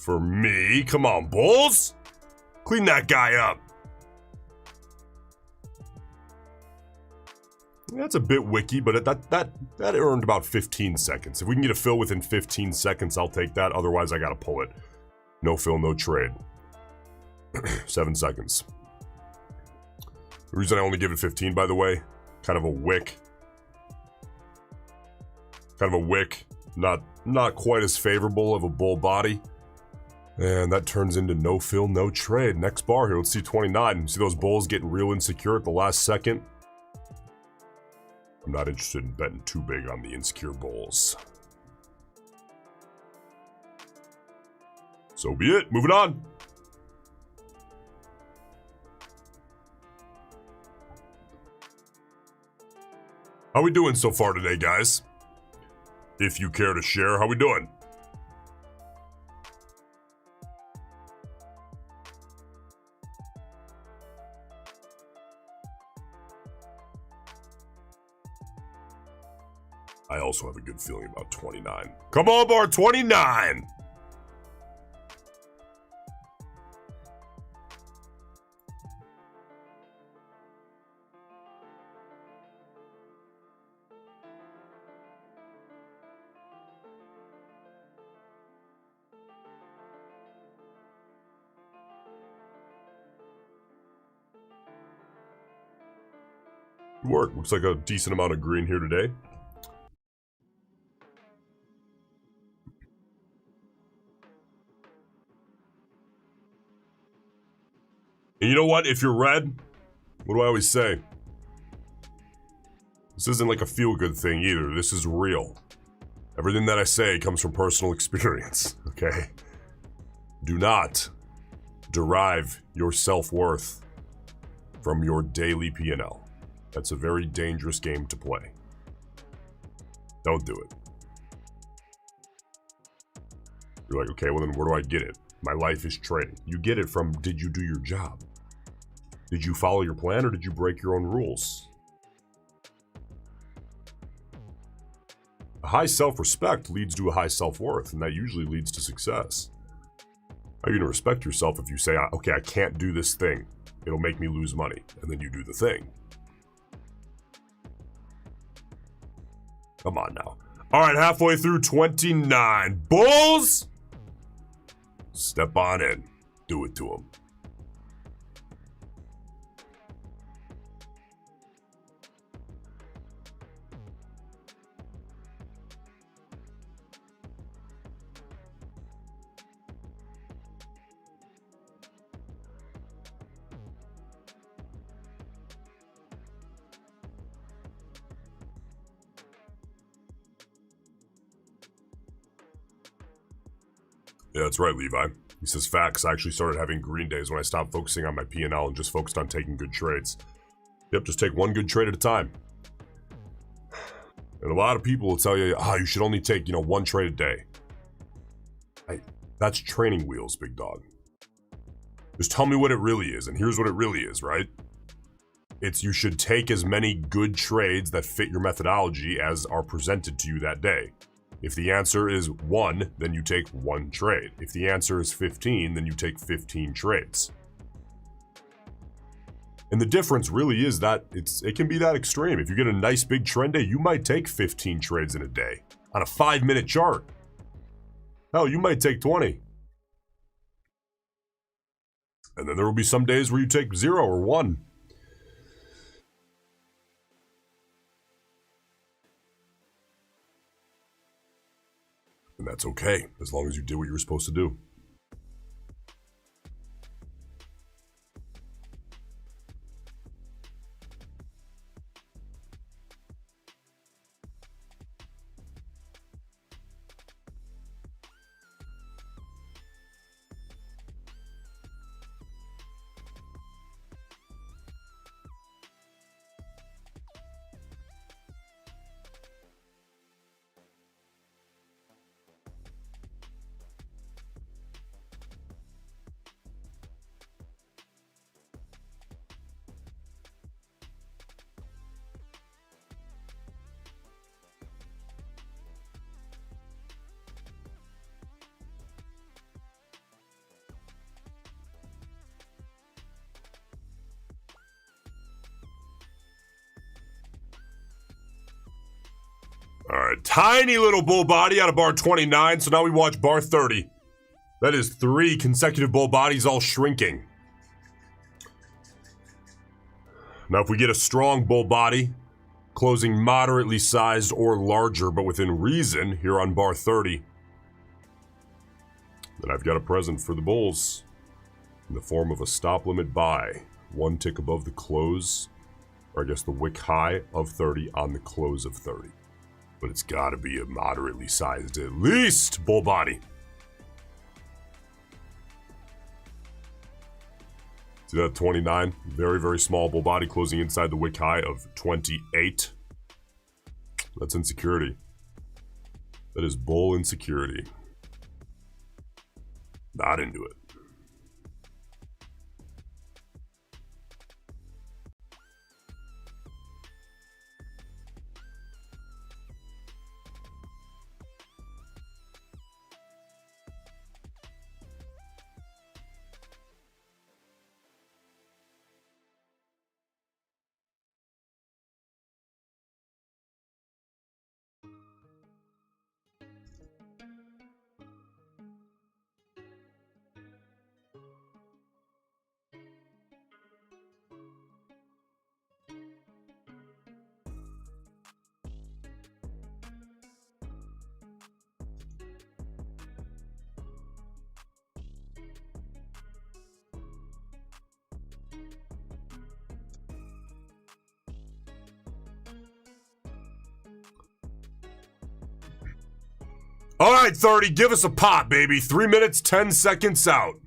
for me. Come on, bulls. Clean that guy up. That's a bit wicky, but that earned about 15 seconds. If we can get a fill within 15 seconds, I'll take that. Otherwise, I gotta pull it. No fill, no trade. 7 seconds. The reason I only give it 15, by the way, kind of a wick. Kind of a wick. Not quite as favorable of a bull body. And that turns into no fill, no trade. Next bar here, let's see 29. See those bulls getting real insecure at the last second? I'm not interested in betting too big on the insecure bulls. So be it. Moving on. How we doing so far today, guys? If you care to share, how we doing? I also have a good feeling about 29. Come on, bar 29! Good work. Looks like a decent amount of green here today. And you know what? If you're red, what do I always say? This isn't like a feel-good thing either. This is real. Everything that I say comes from personal experience, okay? Do not derive your self-worth from your daily P&L. That's a very dangerous game to play. Don't do it. You're like, okay, well then where do I get it? My life is trading. You get it from, did you do your job? Did you follow your plan or did you break your own rules? A high self-respect leads to a high self-worth, and that usually leads to success. How are you going to respect yourself if you say, okay, I can't do this thing. It'll make me lose money, and then you do the thing. Come on now. All right, halfway through 29. Bulls! Step on in. Do it to them. Yeah, that's right, Levi. He says facts. I actually started having green days when I stopped focusing on my P&L and just focused on taking good trades. Yep, just take one good trade at a time. And a lot of people will tell you, you should only take, one trade a day. That's training wheels, big dog. Just tell me what it really is, and here's what it really is, right? It's you should take as many good trades that fit your methodology as are presented to you that day. If the answer is 1, then you take 1 trade. If the answer is 15, then you take 15 trades. And the difference really is that it can be that extreme. If you get a nice big trend day, you might take 15 trades in a day on a 5-minute chart. Hell, you might take 20. And then there will be some days where you take 0 or 1. And that's okay, as long as you did what you were supposed to do. All right, tiny little bull body out of bar 29, so now we watch bar 30. That is 3 consecutive bull bodies all shrinking. Now if we get a strong bull body, closing moderately sized or larger, but within reason, here on bar 30, then I've got a present for the bulls in the form of a stop limit buy, 1 tick above the close, or I guess the wick high of 30 on the close of 30. But it's got to be a moderately sized, at least, bull body. See that 29? Very, very small bull body closing inside the wick high of 28. That's insecurity. That is bull insecurity. Not into it. All right, 30, give us a pop, baby. 3 minutes, 10 seconds out.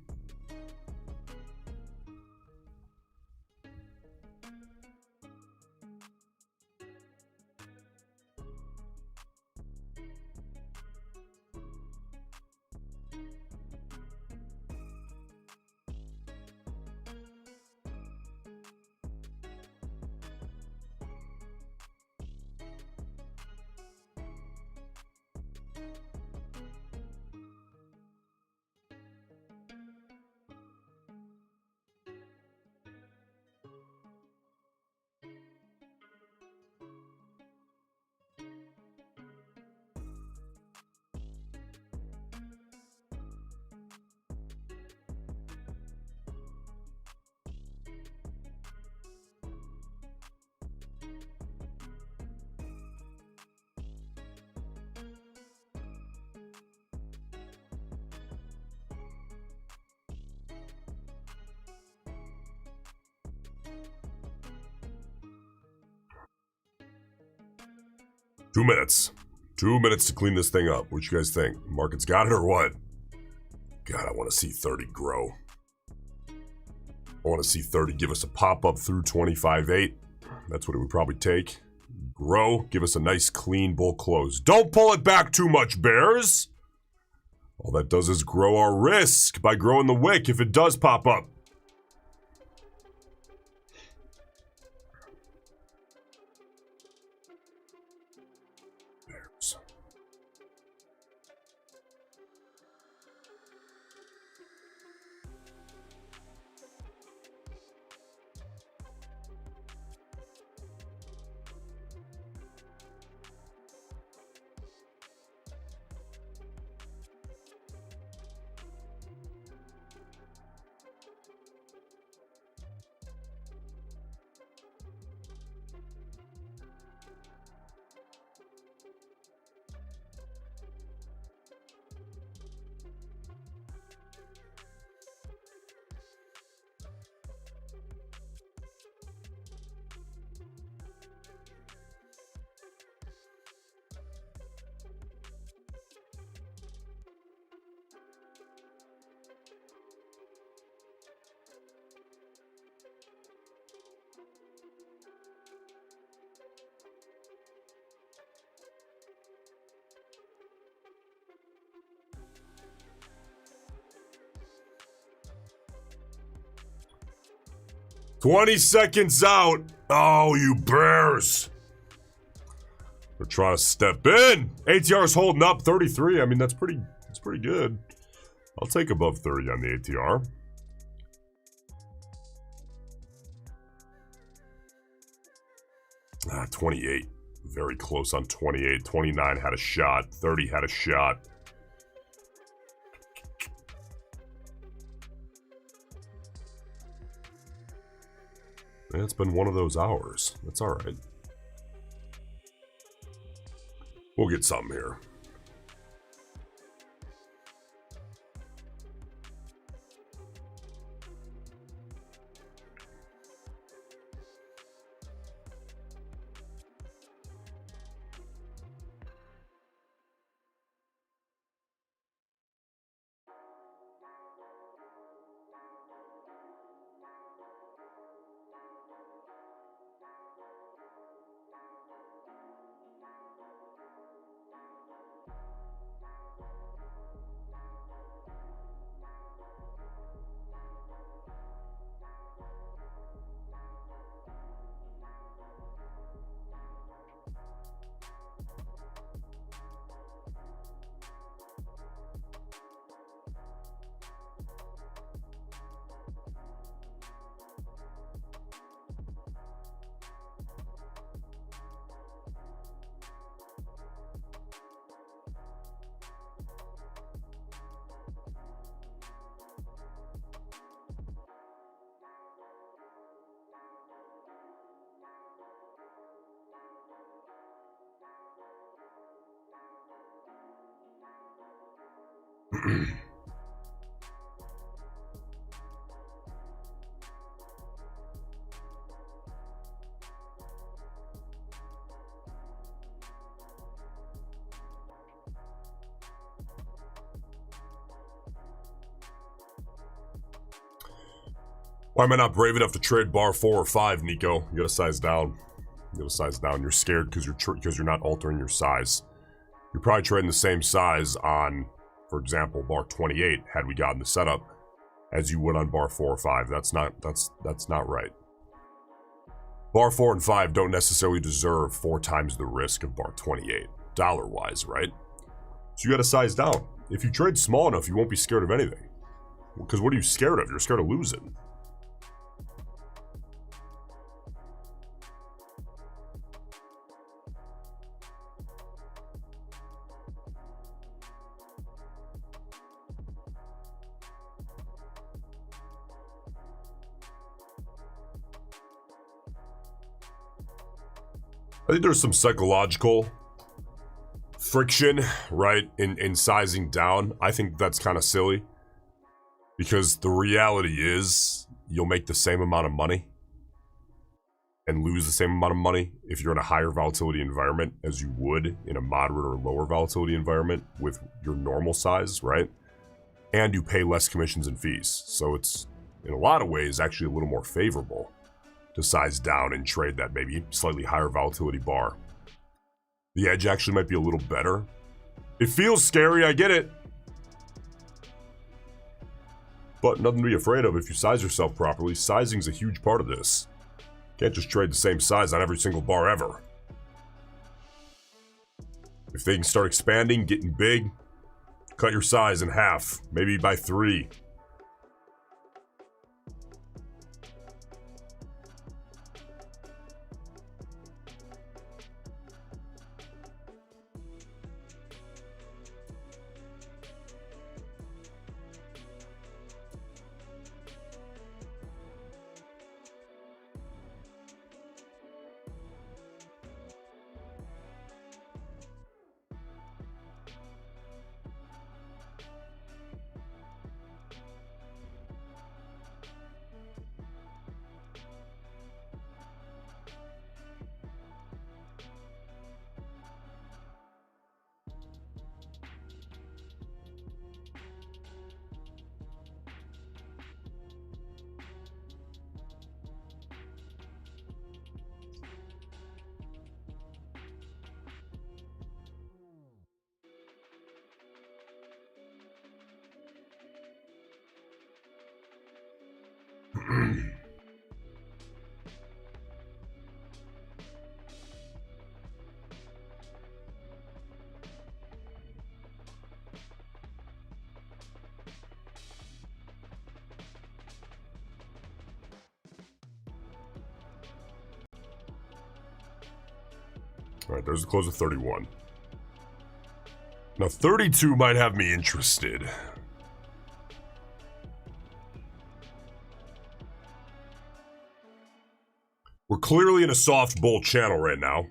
Two minutes. 2 minutes to clean this thing up. What you guys think? Market's got it or what? God, I want to see 30 grow. I want to see 30 give us a pop-up through 25.8. That's what it would probably take. Grow, give us a nice clean bull close. Don't pull it back too much, bears. All that does is grow our risk by growing the wick if it does pop up. Bears. 20 seconds out. Oh, you bears. They're trying to step in. ATR's holding up 33. I mean, that's pretty good. I'll take above 30 on the ATR. Ah, 28. Very close on 28. 29 had a shot. 30 had a shot. It's been one of those hours. That's all right. We'll get something here. Why am I not brave enough to trade bar 4 or 5, Nico? You gotta size down. You gotta size down. You're scared because you're not altering your size. You're probably trading the same size on, for example, bar 28, had we gotten the setup, as you would on bar 4 or 5. That's not right. Bar 4 and 5 don't necessarily deserve 4 times the risk of bar 28, dollar-wise, right? So you gotta size down. If you trade small enough, you won't be scared of anything. Because what are you scared of? You're scared of losing. I think there's some psychological friction, right, in sizing down. I think that's kind of silly because the reality is you'll make the same amount of money and lose the same amount of money if you're in a higher volatility environment as you would in a moderate or lower volatility environment with your normal size, right? And you pay less commissions and fees. So it's, in a lot of ways, actually a little more favorable to size down and trade that maybe slightly higher volatility bar. The edge actually might be a little better. It feels scary, I get it. But nothing to be afraid of if you size yourself properly. Sizing's a huge part of this. Can't just trade the same size on every single bar ever. If they can start expanding, getting big, cut your size in half, maybe by 3. All right, there's the close of 31. Now 32 might have me interested. We're clearly in a soft bull channel right now.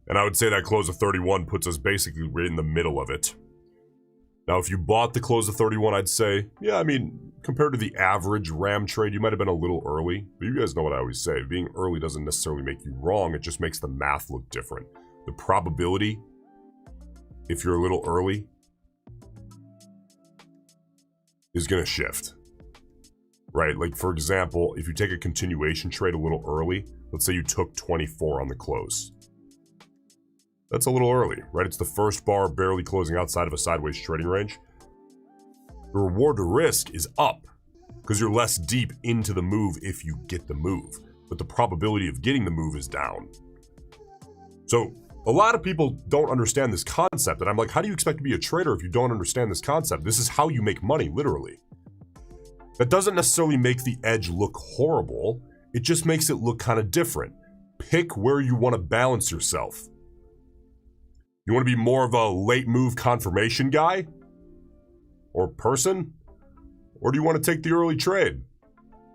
And I would say that close of 31 puts us basically right in the middle of it. Now, if you bought the close of 31, I'd say, yeah, I mean, compared to the average RAM trade, you might have been a little early. But you guys know what I always say. Being early doesn't necessarily make you wrong. It just makes the math look different. The probability, if you're a little early, is going to shift. Right? Like, for example, if you take a continuation trade a little early, let's say you took 24 on the close. That's a little early, right? It's the first bar barely closing outside of a sideways trading range. The reward to risk is up because you're less deep into the move if you get the move, but the probability of getting the move is down. So a lot of people don't understand this concept, and I'm like, how do you expect to be a trader if you don't understand this concept? This is how you make money, literally. That doesn't necessarily make the edge look horrible. It just makes it look kind of different. Pick where you want to balance yourself. You want to be more of a late move confirmation guy or person? Or do you want to take the early trade?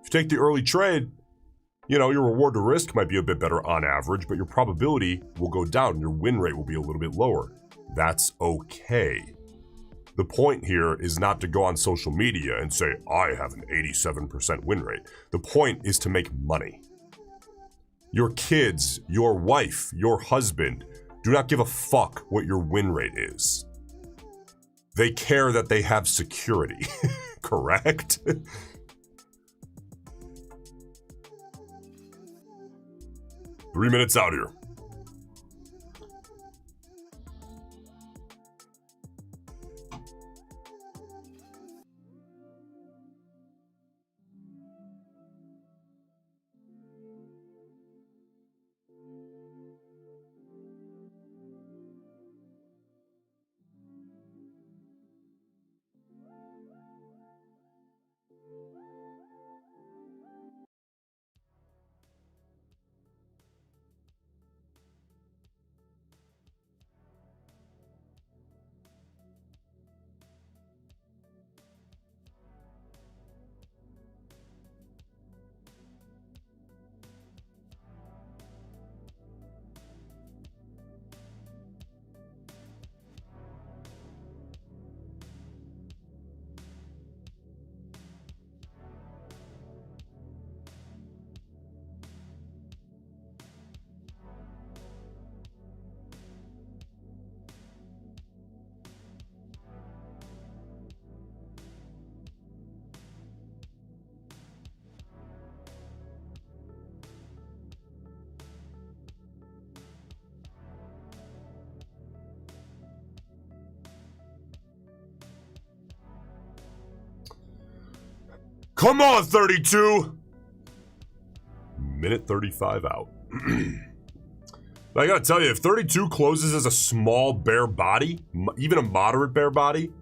If you take the early trade, you know, your reward to risk might be a bit better on average, but your probability will go down. Your win rate will be a little bit lower. That's okay. The point here is not to go on social media and say, I have an 87% win rate. The point is to make money. Your kids, your wife, your husband do not give a fuck what your win rate is. They care that they have security, correct? Three minutes out here. Come on, 32. Minute 35 out. I gotta tell you, if 32 closes as a small bear body, even a moderate bear body,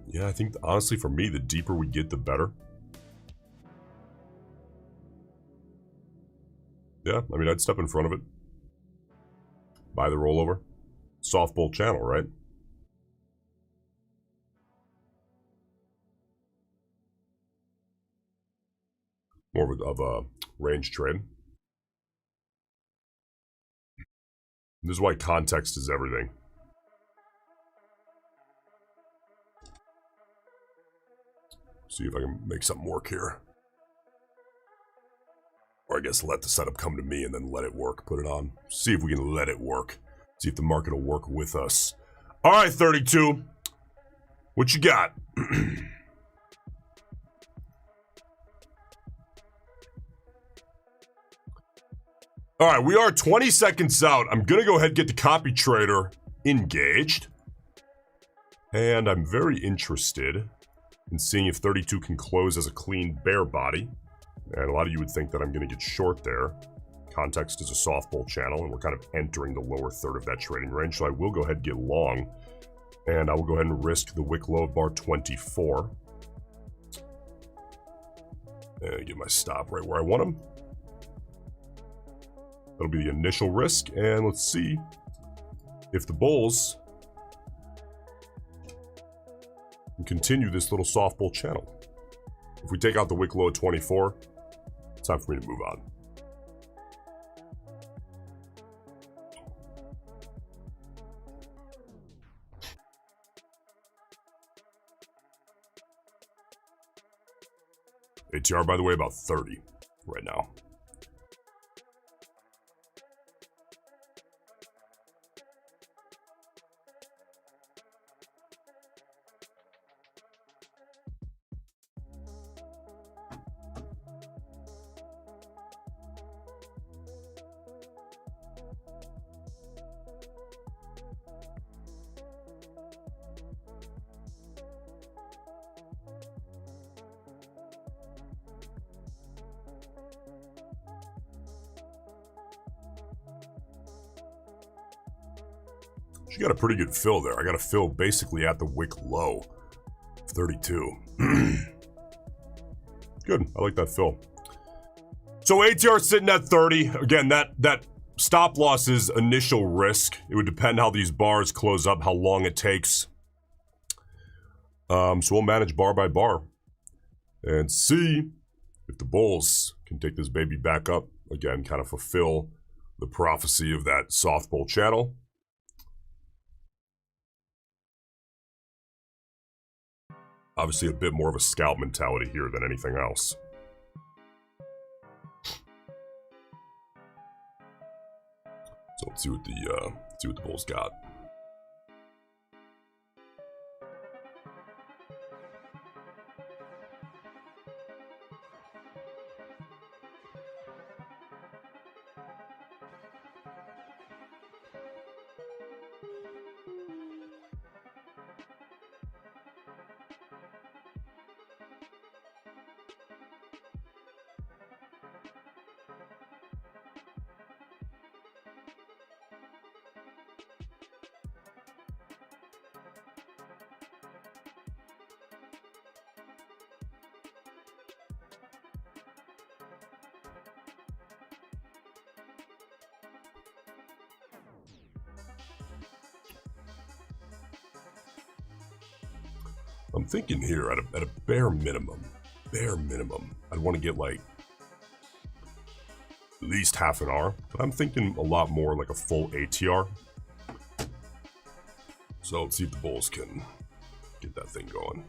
yeah, I think honestly for me, the deeper we get, the better. Yeah, I mean, I'd step in front of it. Buy the rollover. Soft bull channel, right? More of a range trade. This is why context is everything. See if I can make something work here. Or I guess let the setup come to me and then let it work. Put it on. See if we can let it work. See if the market will work with us. All right, 32. What you got? All right, we are 20 seconds out. I'm going to go ahead and get the copy trader engaged. And I'm very interested in seeing if 32 can close as a clean bear body. And a lot of you would think that I'm going to get short there. Context is a soft bull channel, and we're kind of entering the lower third of that trading range. So I will go ahead and get long, and I will go ahead and risk the wick low of bar 24. And get my stop right where I want them. That'll be the initial risk, and let's see if the bulls can continue this little soft bull channel. If we take out the wick low at 24, it's time for me to move on. ATR, by the way, about 30 right now. She got a pretty good fill there. I got a fill basically at the wick low, 32. Good, I like that fill. So ATR sitting at 30. Again, that stop loss is initial risk. It would depend how these bars close up, how long it takes. So we'll manage bar by bar and see if the bulls can take this baby back up. Again, kind of fulfill the prophecy of that soft bull channel. Obviously a bit more of a scalp mentality here than anything else. So let's see what the bulls got. I'm thinking here at a bare minimum, I'd want to get like at least half an hour, but I'm thinking a lot more like a full ATR. So let's see if the bulls can get that thing going.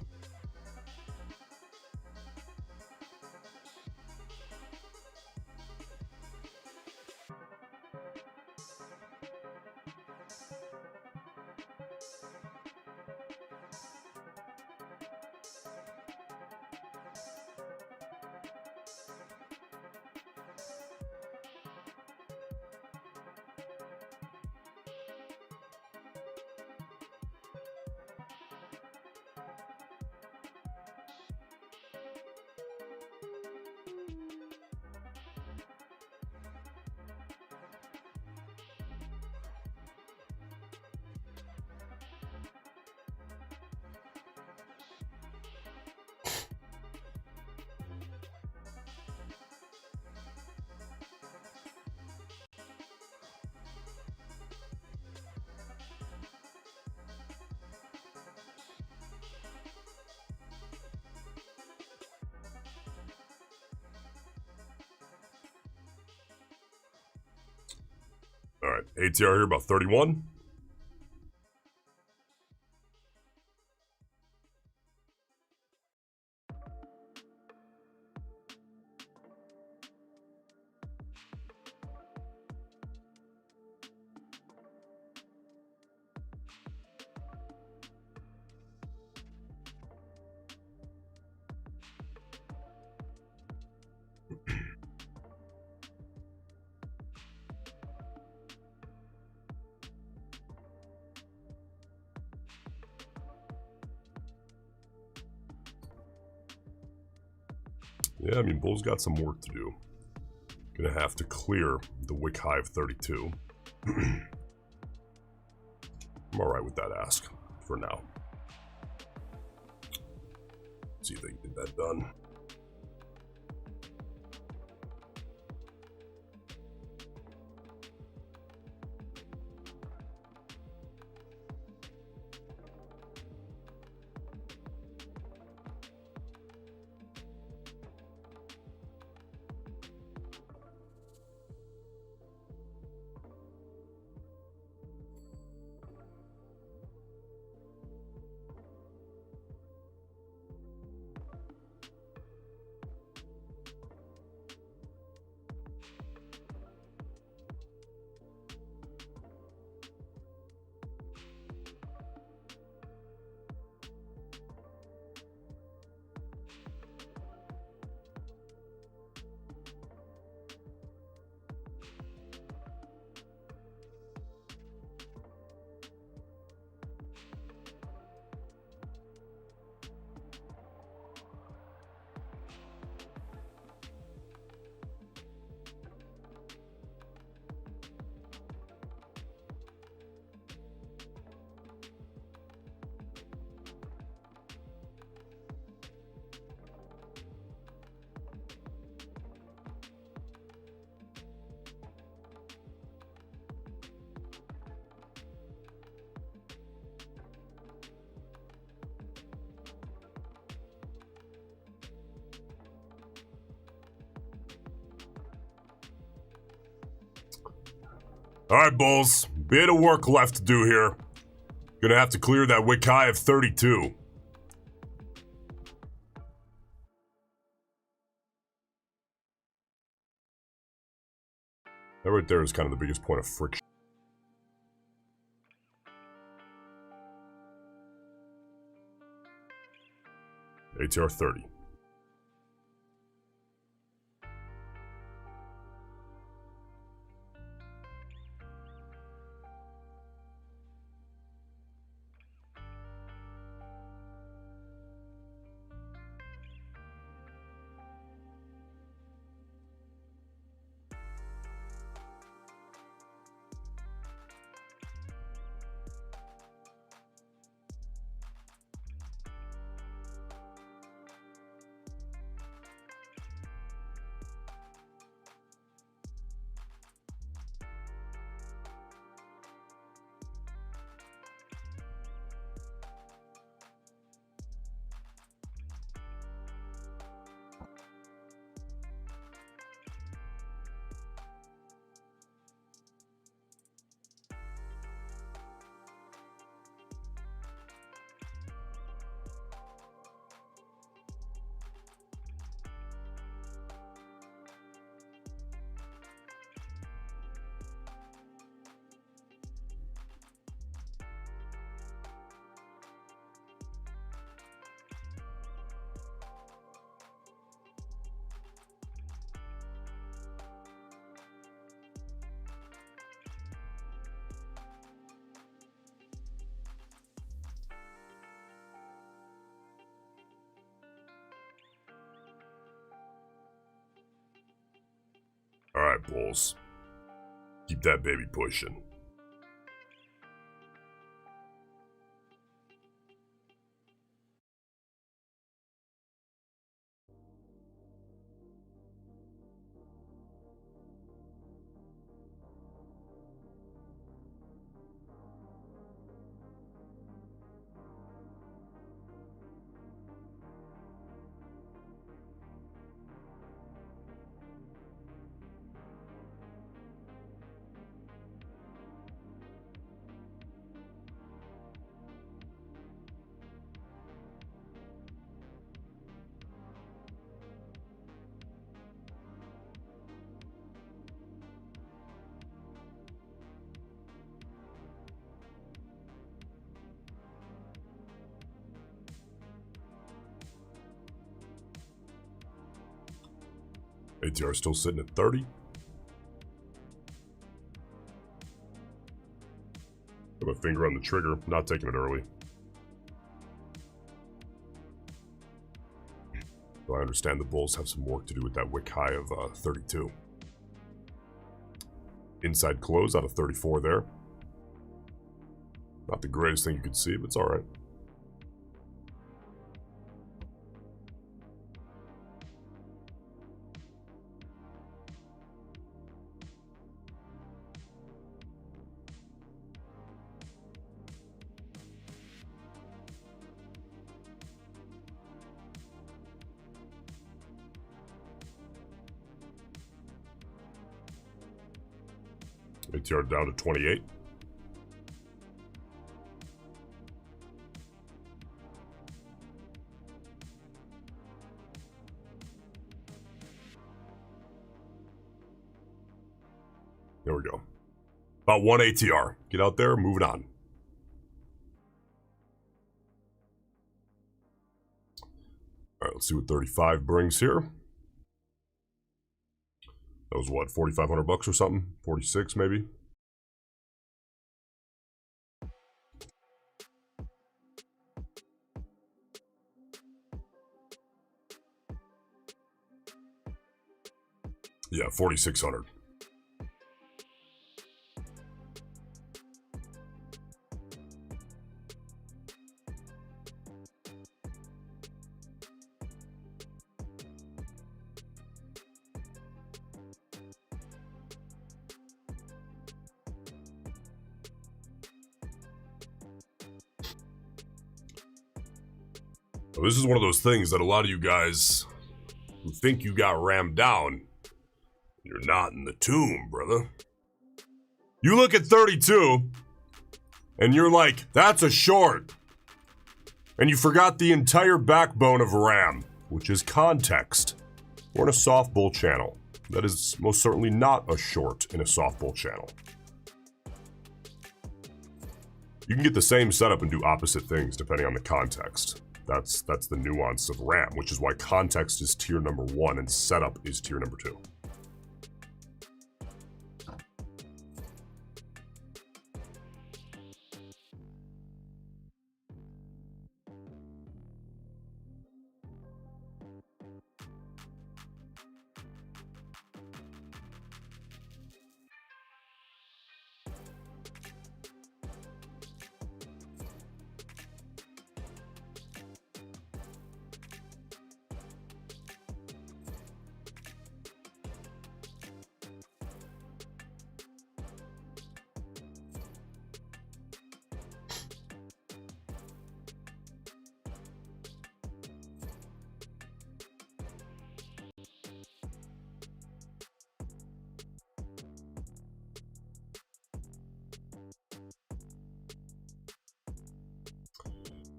All right, ATR here about 31. Yeah, I mean, Bull's got some work to do. Gonna have to clear the wick high of 32. I'm alright with that ask for now. See if they can get that done. All right, bulls. Bit of work left to do here. Gonna have to clear that wick high of 32. That right there is kind of the biggest point of friction. ATR 30. All right, bulls. Keep that baby pushing. ATR still sitting at 30. Got my finger on the trigger, not taking it early. So I understand the bulls have some work to do with that wick high of 32. Inside close out of 34 there. Not the greatest thing you could see, but it's all right. ATR down to 28. There we go. About 1 ATR. Get out there, moving on. All right, let's see what 35 brings here. That was what, 4,500 bucks or something? 46 maybe? Yeah, 4,600. This is one of those things that a lot of you guys who think you got rammed down, you're not in the tomb, brother. You look at 32, and you're like, that's a short. And you forgot the entire backbone of RAM, which is context. We're in a soft bull channel. That is most certainly not a short in a soft bull channel. You can get the same setup and do opposite things depending on the context. That's the nuance of RAM, which is why context is tier number 1 and setup is tier number 2.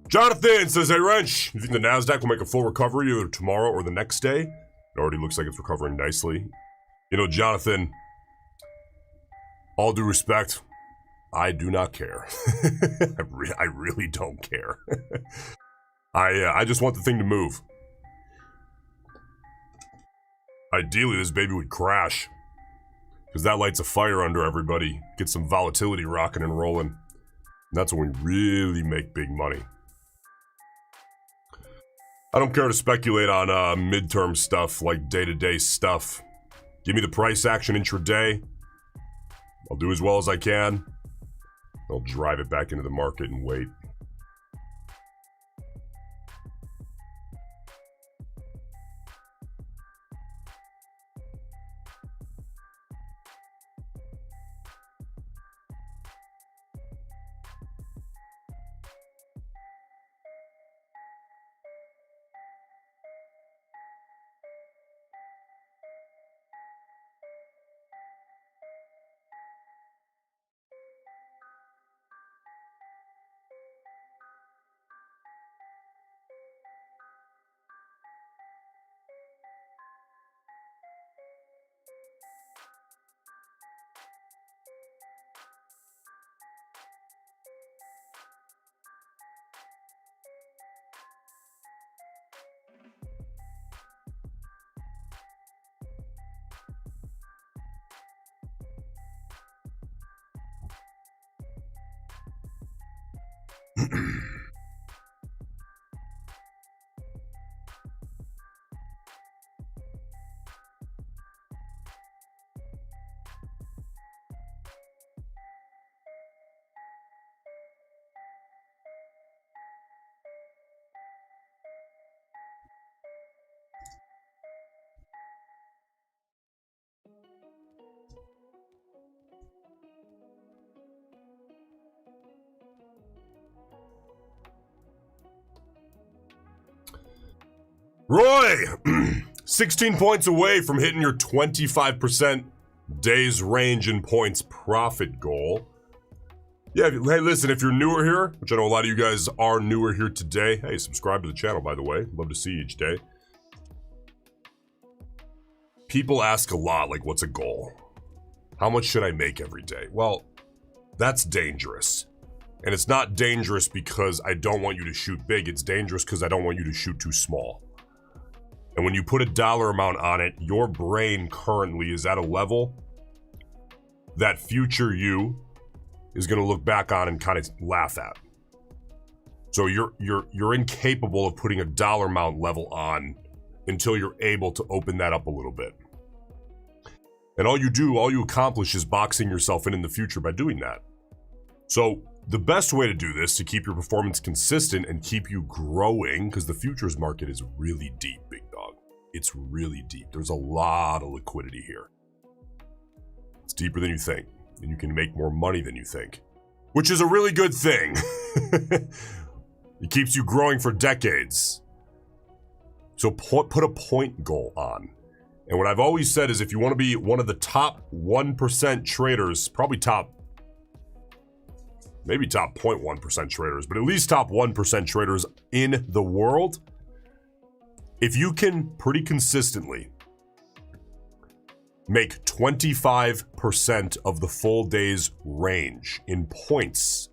Jonathan says, hey Wrench, you think the Nasdaq will make a full recovery either tomorrow or the next day? It already looks like it's recovering nicely. You know, Jonathan, all due respect, I do not care. I really don't care. I just want the thing to move. Ideally, this baby would crash, because that lights a fire under everybody, gets some volatility rocking and rolling. And that's when we really make big money. I don't care to speculate on midterm stuff, like day-to-day stuff. Give me the price action intraday. I'll do as well as I can. I'll drive it back into the market and wait. Roy, 16 points away from hitting your 25% days range in points profit goal. Yeah, hey, listen, if you're newer here, which I know a lot of you guys are newer here today, hey, subscribe to the channel, by the way. Love to see you each day. People ask a lot, like, what's a goal? How much should I make every day? Well, that's dangerous. And it's not dangerous because I don't want you to shoot big. It's dangerous because I don't want you to shoot too small. And when you put a dollar amount on it, your brain currently is at a level that future you is going to look back on and kind of laugh at. So you're incapable of putting a dollar amount level on until you're able to open that up a little bit. And all you accomplish is boxing yourself in the future by doing that. So the best way to do this to keep your performance consistent and keep you growing, because the futures market is really deep, big dog. It's really deep. There's a lot of liquidity here. It's deeper than you think, and you can make more money than you think, which is a really good thing. It keeps you growing for decades. So put a point goal on. And what I've always said is if you want to be one of the top 1% traders, probably maybe top 0.1% traders, but at least top 1% traders in the world, if you can pretty consistently make 25% of the full day's range in points.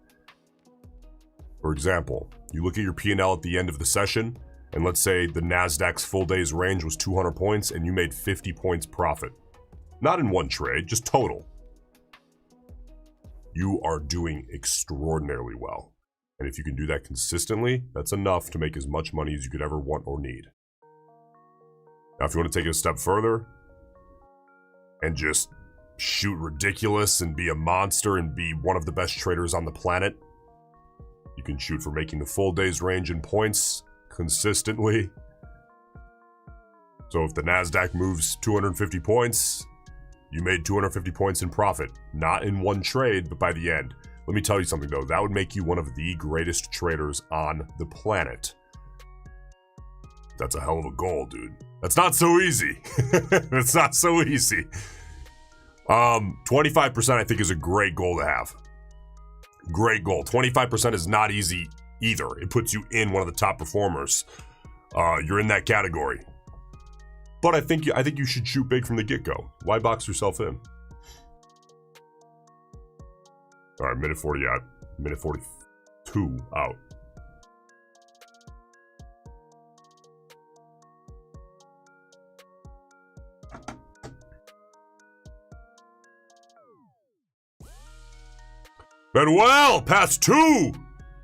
For example, you look at your P&L at the end of the session, and let's say the Nasdaq's full day's range was 200 points and you made 50 points profit. Not in one trade, just total. You are doing extraordinarily well. And if you can do that consistently, that's enough to make as much money as you could ever want or need. Now, if you want to take it a step further and just shoot ridiculous and be a monster and be one of the best traders on the planet, you can shoot for making the full day's range in points consistently. So if the Nasdaq moves 250 points, you made 250 points in profit. Not in one trade, but by the end. Let me tell you something though, that would make you one of the greatest traders on the planet. That's a hell of a goal, dude. That's not so easy. It's not so easy. 25% I think is a great goal to have. Great goal. 25% is not easy either. It puts you in one of the top performers. You're in that category. But I think you should shoot big from the get-go. Why box yourself in? All right, minute 40 out. Minute 42 out. Manuel, past 2.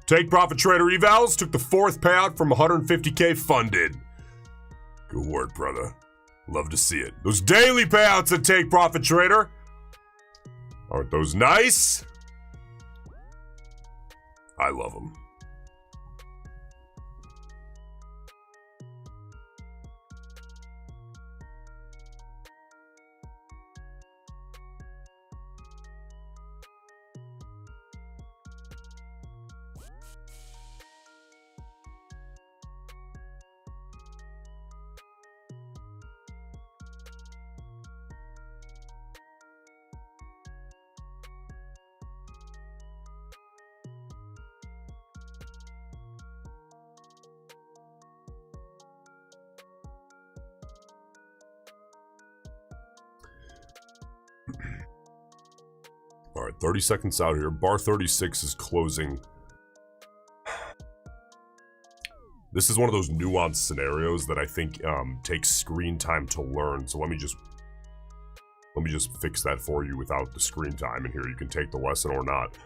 Take Profit Trader evals took the 4th payout from 150K funded. Good work, brother. Love to see it. Those daily payouts at Take Profit Trader. Aren't those nice? I love them. All right, 30 seconds out here. Bar 36 is closing. This is one of those nuanced scenarios that I think takes screen time to learn. So let me just fix that for you without the screen time in here. You can take the lesson or not.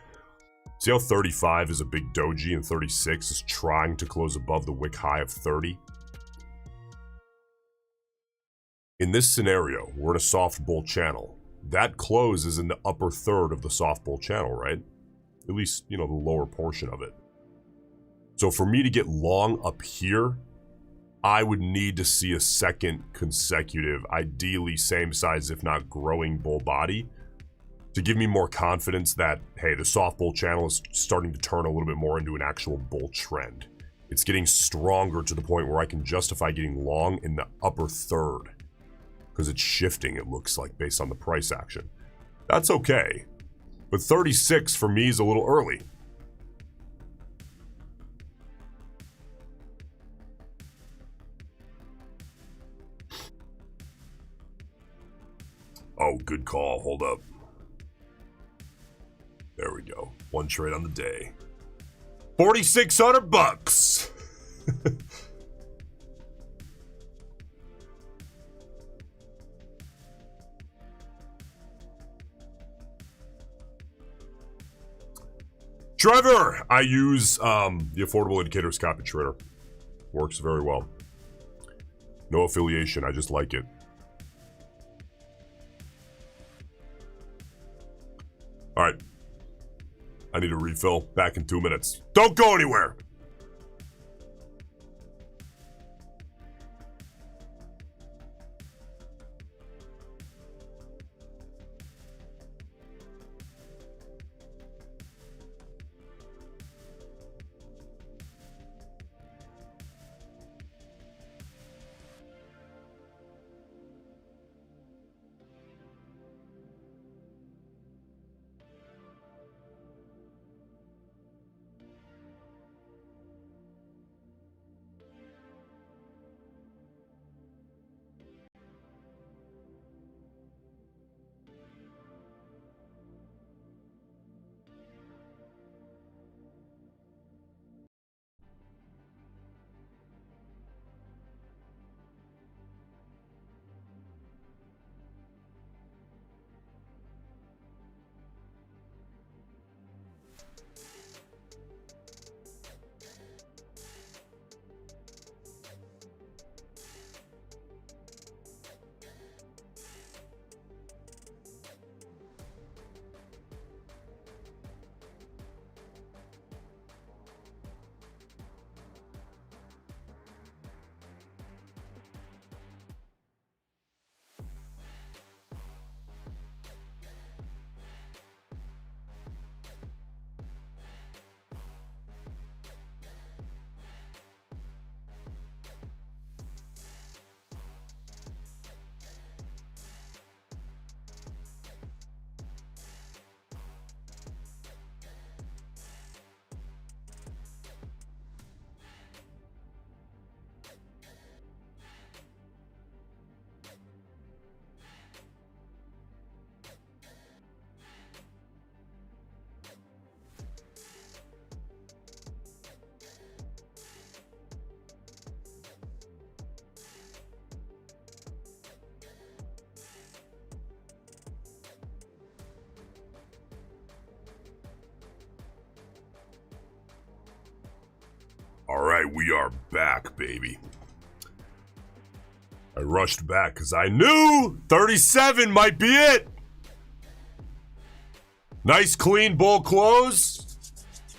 See how 35 is a big doji and 36 is trying to close above the wick high of 30? In this scenario, we're in a soft bull channel. That close is in the upper third of the soft bull channel, right? At least, you know, the lower portion of it. So for me to get long up here, I would need to see a second consecutive, ideally same size, if not growing bull body to give me more confidence that, hey, the soft bull channel is starting to turn a little bit more into an actual bull trend. It's getting stronger to the point where I can justify getting long in the upper third. Because it's shifting, it looks like, based on the price action. That's okay. But 36 for me is a little early. Oh, good call. Hold up. There we go. One trade on the day. 4,600 bucks. Trevor, I use the Affordable Indicators copy trader. Works very well. No affiliation, I just like it. All right. I need a refill. Back in 2 minutes. Don't go anywhere. All right, we are back, baby. I rushed back because I knew 37 might be it. Nice, clean bull close.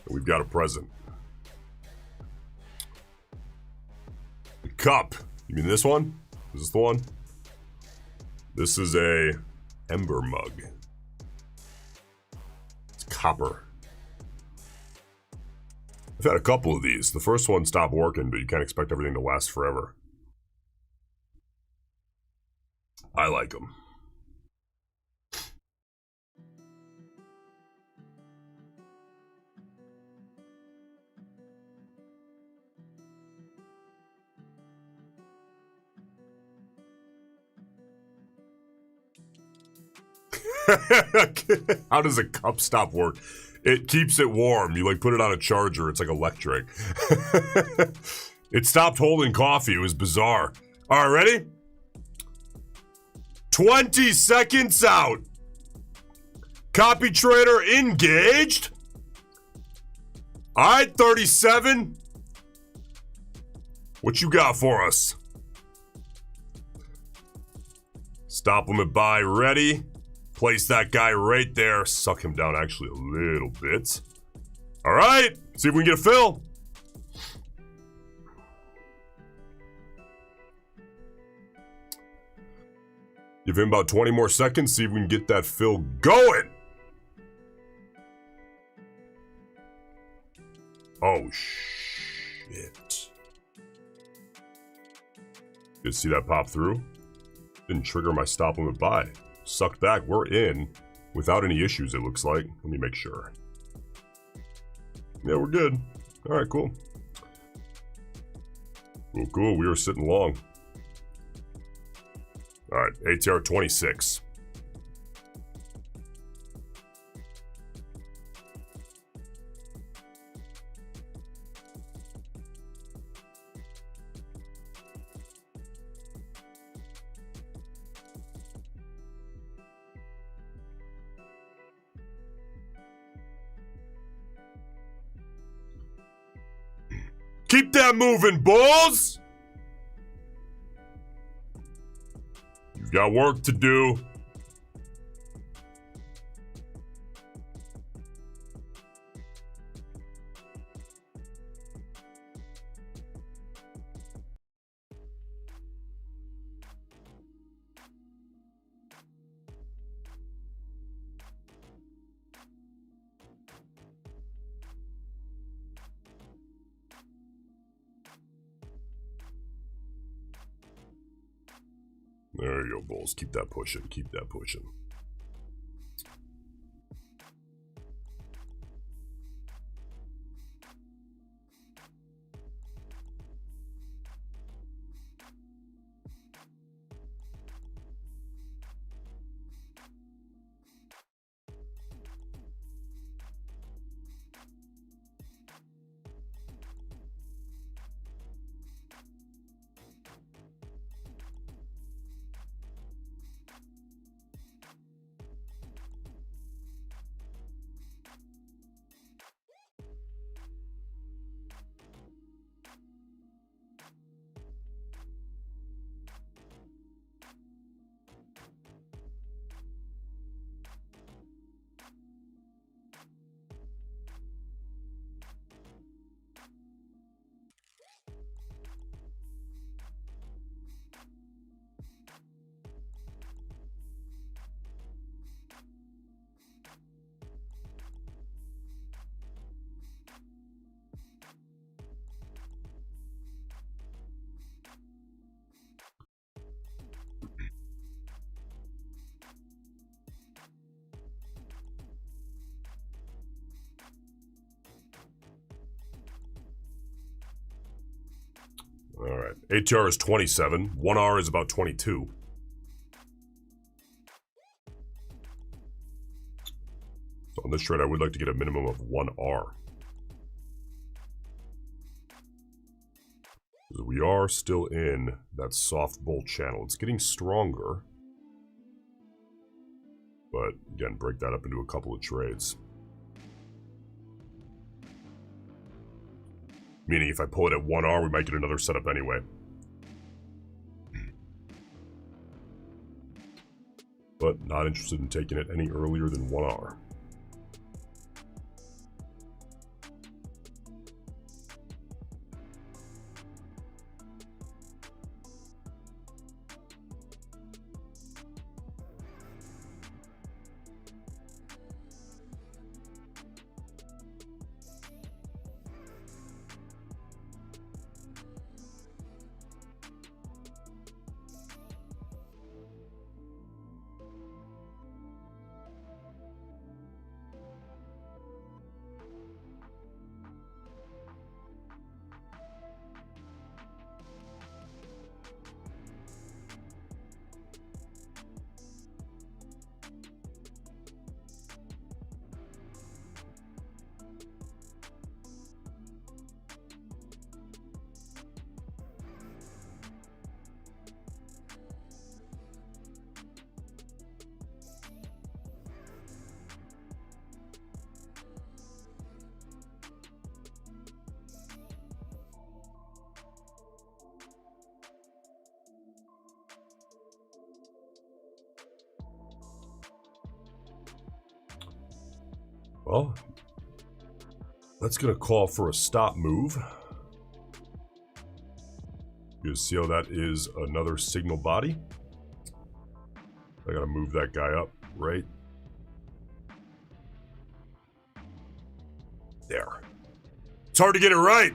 We've got a present. The cup. You mean this one? Is this the one? This is a ember mug. It's copper. I've had a couple of these. The first one stopped working, but you can't expect everything to last forever. I like them. How does a cup stop work? It keeps it warm. You like put it on a charger. It's like electric. It stopped holding coffee. It was bizarre. All right, ready? 20 seconds out. Copy trader engaged. All right, 37. What you got for us? Stop limit buy ready. Place that guy right there. Suck him down actually a little bit. All right. See if we can get a fill. Give him about 20 more seconds. See if we can get that fill going. Oh, shit. Shit. You see that pop through? Didn't trigger my stop limit buy. Sucked back. We're in without any issues, it looks like. Let me make sure. Yeah, we're good. All right, cool. Cool. We were sitting long. All right, ATR 26. Keep that moving, bulls! You've got work to do. There you go, bulls. Keep that pushing. Keep that pushing. All right. ATR is 27. 1R is about 22. So on this trade, I would like to get a minimum of 1R. We are still in that soft bull channel. It's getting stronger. But again, break that up into a couple of trades. Meaning if I pull it at 1R, we might get another setup anyway. But not interested in taking it any earlier than 1R. Well, that's going to call for a stop move. You see how that is another signal body? I got to move that guy up right there. It's hard to get it right.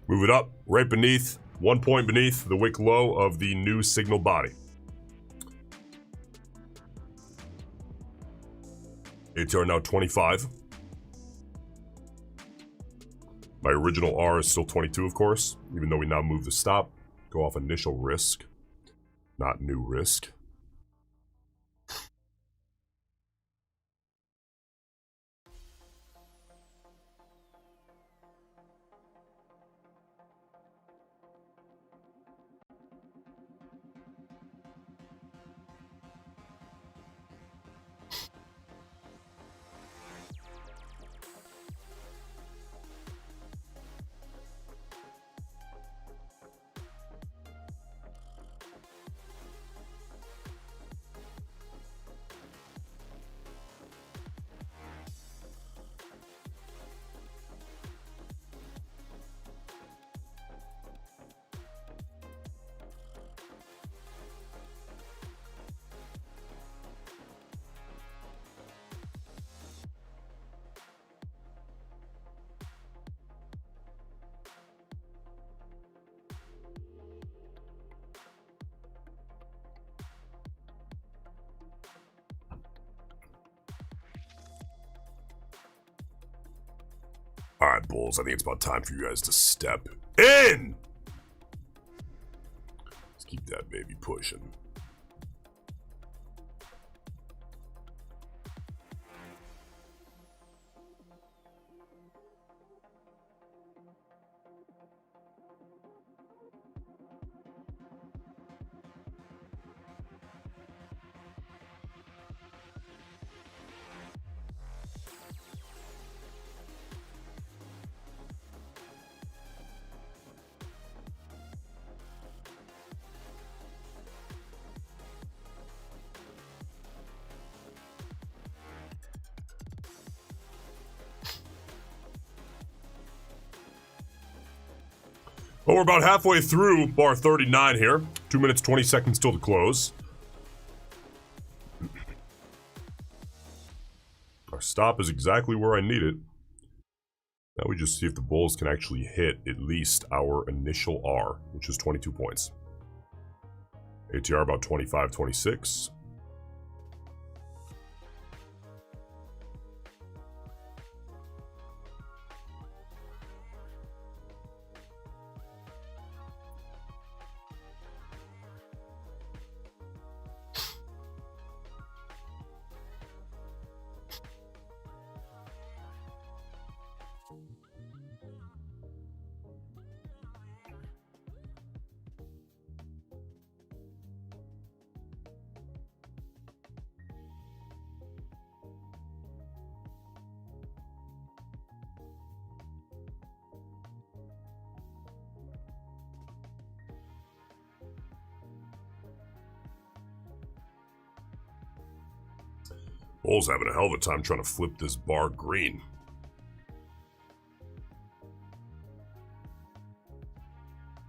Move it up, right beneath, 1 point beneath the wick low of the new signal body. ATR now 25. My original R is still 22, of course, even though we now move the stop. Go off initial risk, not new risk. All right, Bulls, I think it's about time for you guys to step in. Let's keep that baby pushing. Well, we're about halfway through bar 39 here. 2 minutes, 20 seconds till the close. Our stop is exactly where I need it. Now we just see if the Bulls can actually hit at least our initial R, which is 22 points. ATR about 25, 26. Bulls having a hell of a time trying to flip this bar green.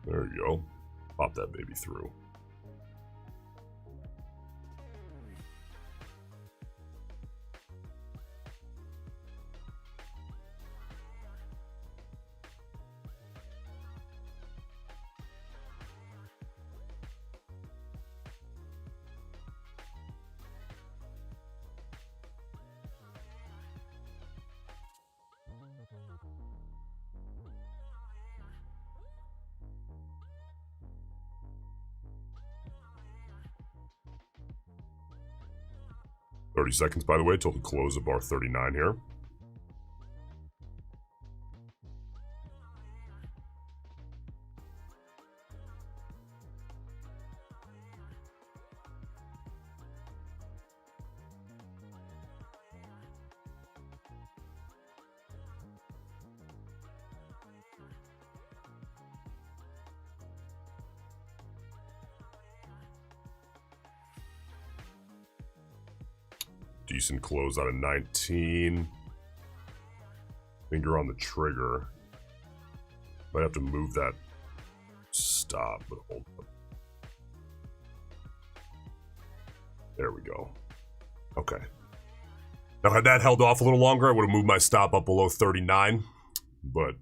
There you go. Pop that baby through. $30 seconds, by the way, till the close of bar 39 here. Decent close out of 19. Finger on the trigger. Might have to move that stop, but hold up. There we go. Okay. Now, had that held off a little longer, I would have moved my stop up below 39. but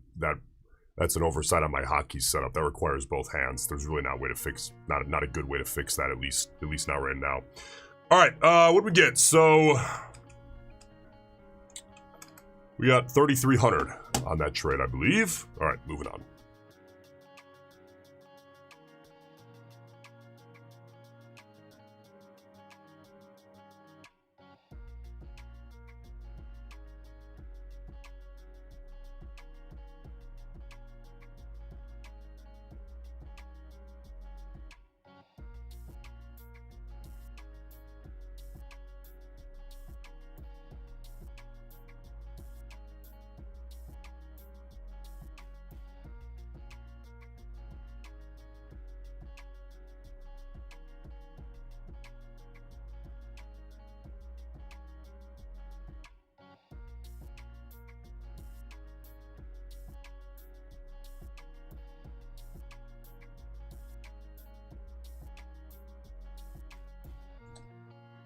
that's an oversight on my hotkey setup. That requires both hands. There's really not a way to fix, not a good way to fix that, at least not right now. All right, what do we get? So we got 3,300 on that trade, I believe. All right, moving on.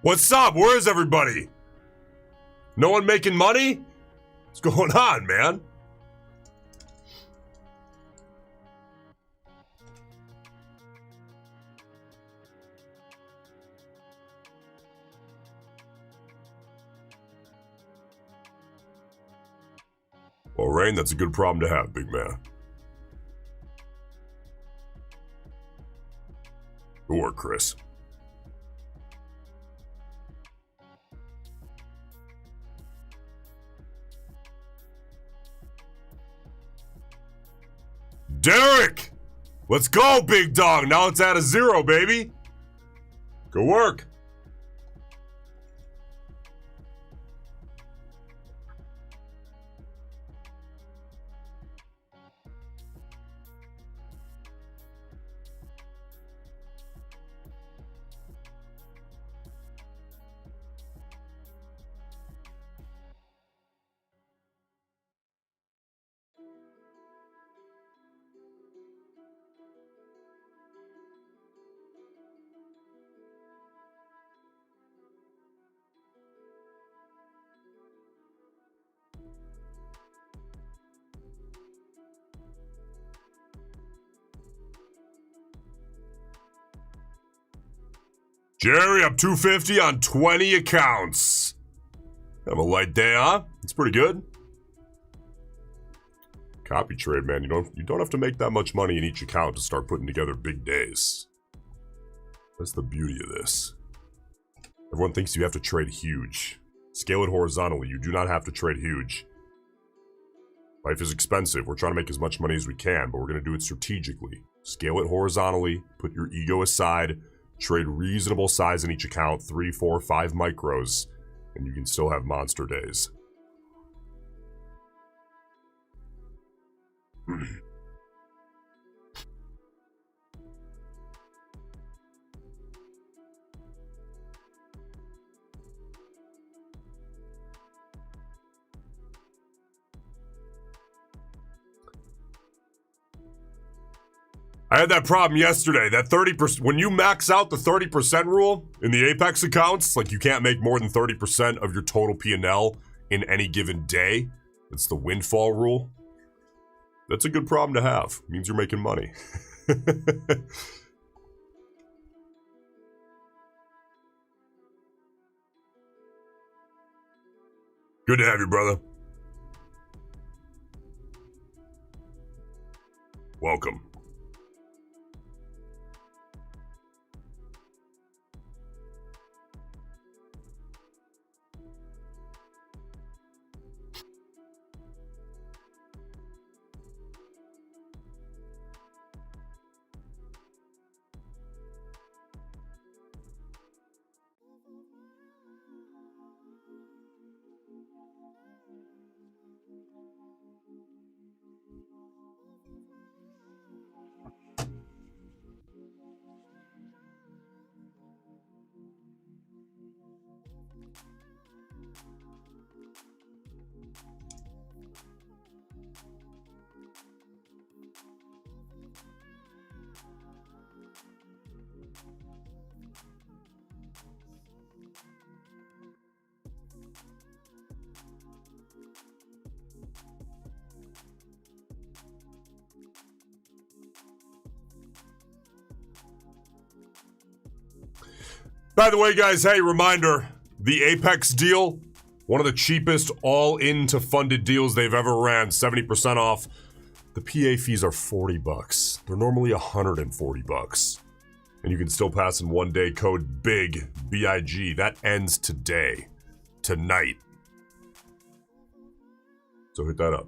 What's up? Where is everybody? No one making money? What's going on, man? Well, Rain, that's a good problem to have, big man. Good work, Chris. Derek! Let's go, big dog. Now it's at a 0, baby. Good work. Jerry, I'm 250 on 20 accounts. Have a light day, huh? It's pretty good. Copy trade, man. You don't have to make that much money in each account to start putting together big days. That's the beauty of this. Everyone thinks you have to trade huge. Scale it horizontally. You do not have to trade huge. Life is expensive. We're trying to make as much money as we can, but we're going to do it strategically. Scale it horizontally. Put your ego aside. Trade reasonable size in each account, 3, 4, 5 micros, and you can still have monster days. I had that problem yesterday. That 30%, when you max out the 30% rule in the Apex accounts, like you can't make more than 30% of your total P&L in any given day. It's the windfall rule. That's a good problem to have. It means you're making money. Good to have you, brother. Welcome. By the way, guys, hey, reminder, the Apex deal, one of the cheapest all-in to funded deals they've ever ran, 70% off. The PA fees are $40. They're normally $140. And you can still pass in one day. Code BIG, B-I-G. That ends today. Tonight. So hit that up.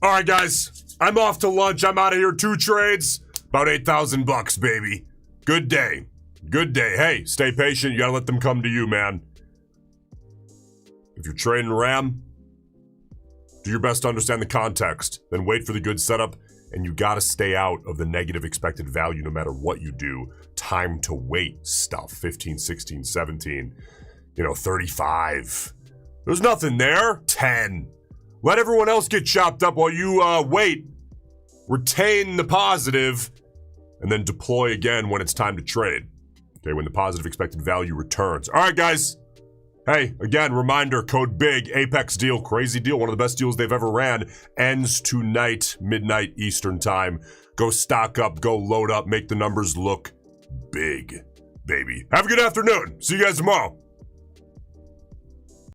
All right, guys, I'm off to lunch. I'm out of here. 2 trades, about $8,000, baby. Good day. Good day. Hey, stay patient. You gotta let them come to you, man. If you're trading RAM, do your best to understand the context. Then wait for the good setup, and you gotta stay out of the negative expected value no matter what you do. Time to wait stuff. 15, 16, 17, 35. There's nothing there. 10. Let everyone else get chopped up while you wait. Retain the positive, and then deploy again when it's time to trade. Okay, when the positive expected value returns. All right, guys. Hey, again, reminder, code BIG, Apex deal, crazy deal, one of the best deals they've ever ran. Ends tonight, midnight Eastern time. Go stock up, go load up, make the numbers look big, baby. Have a good afternoon. See you guys tomorrow.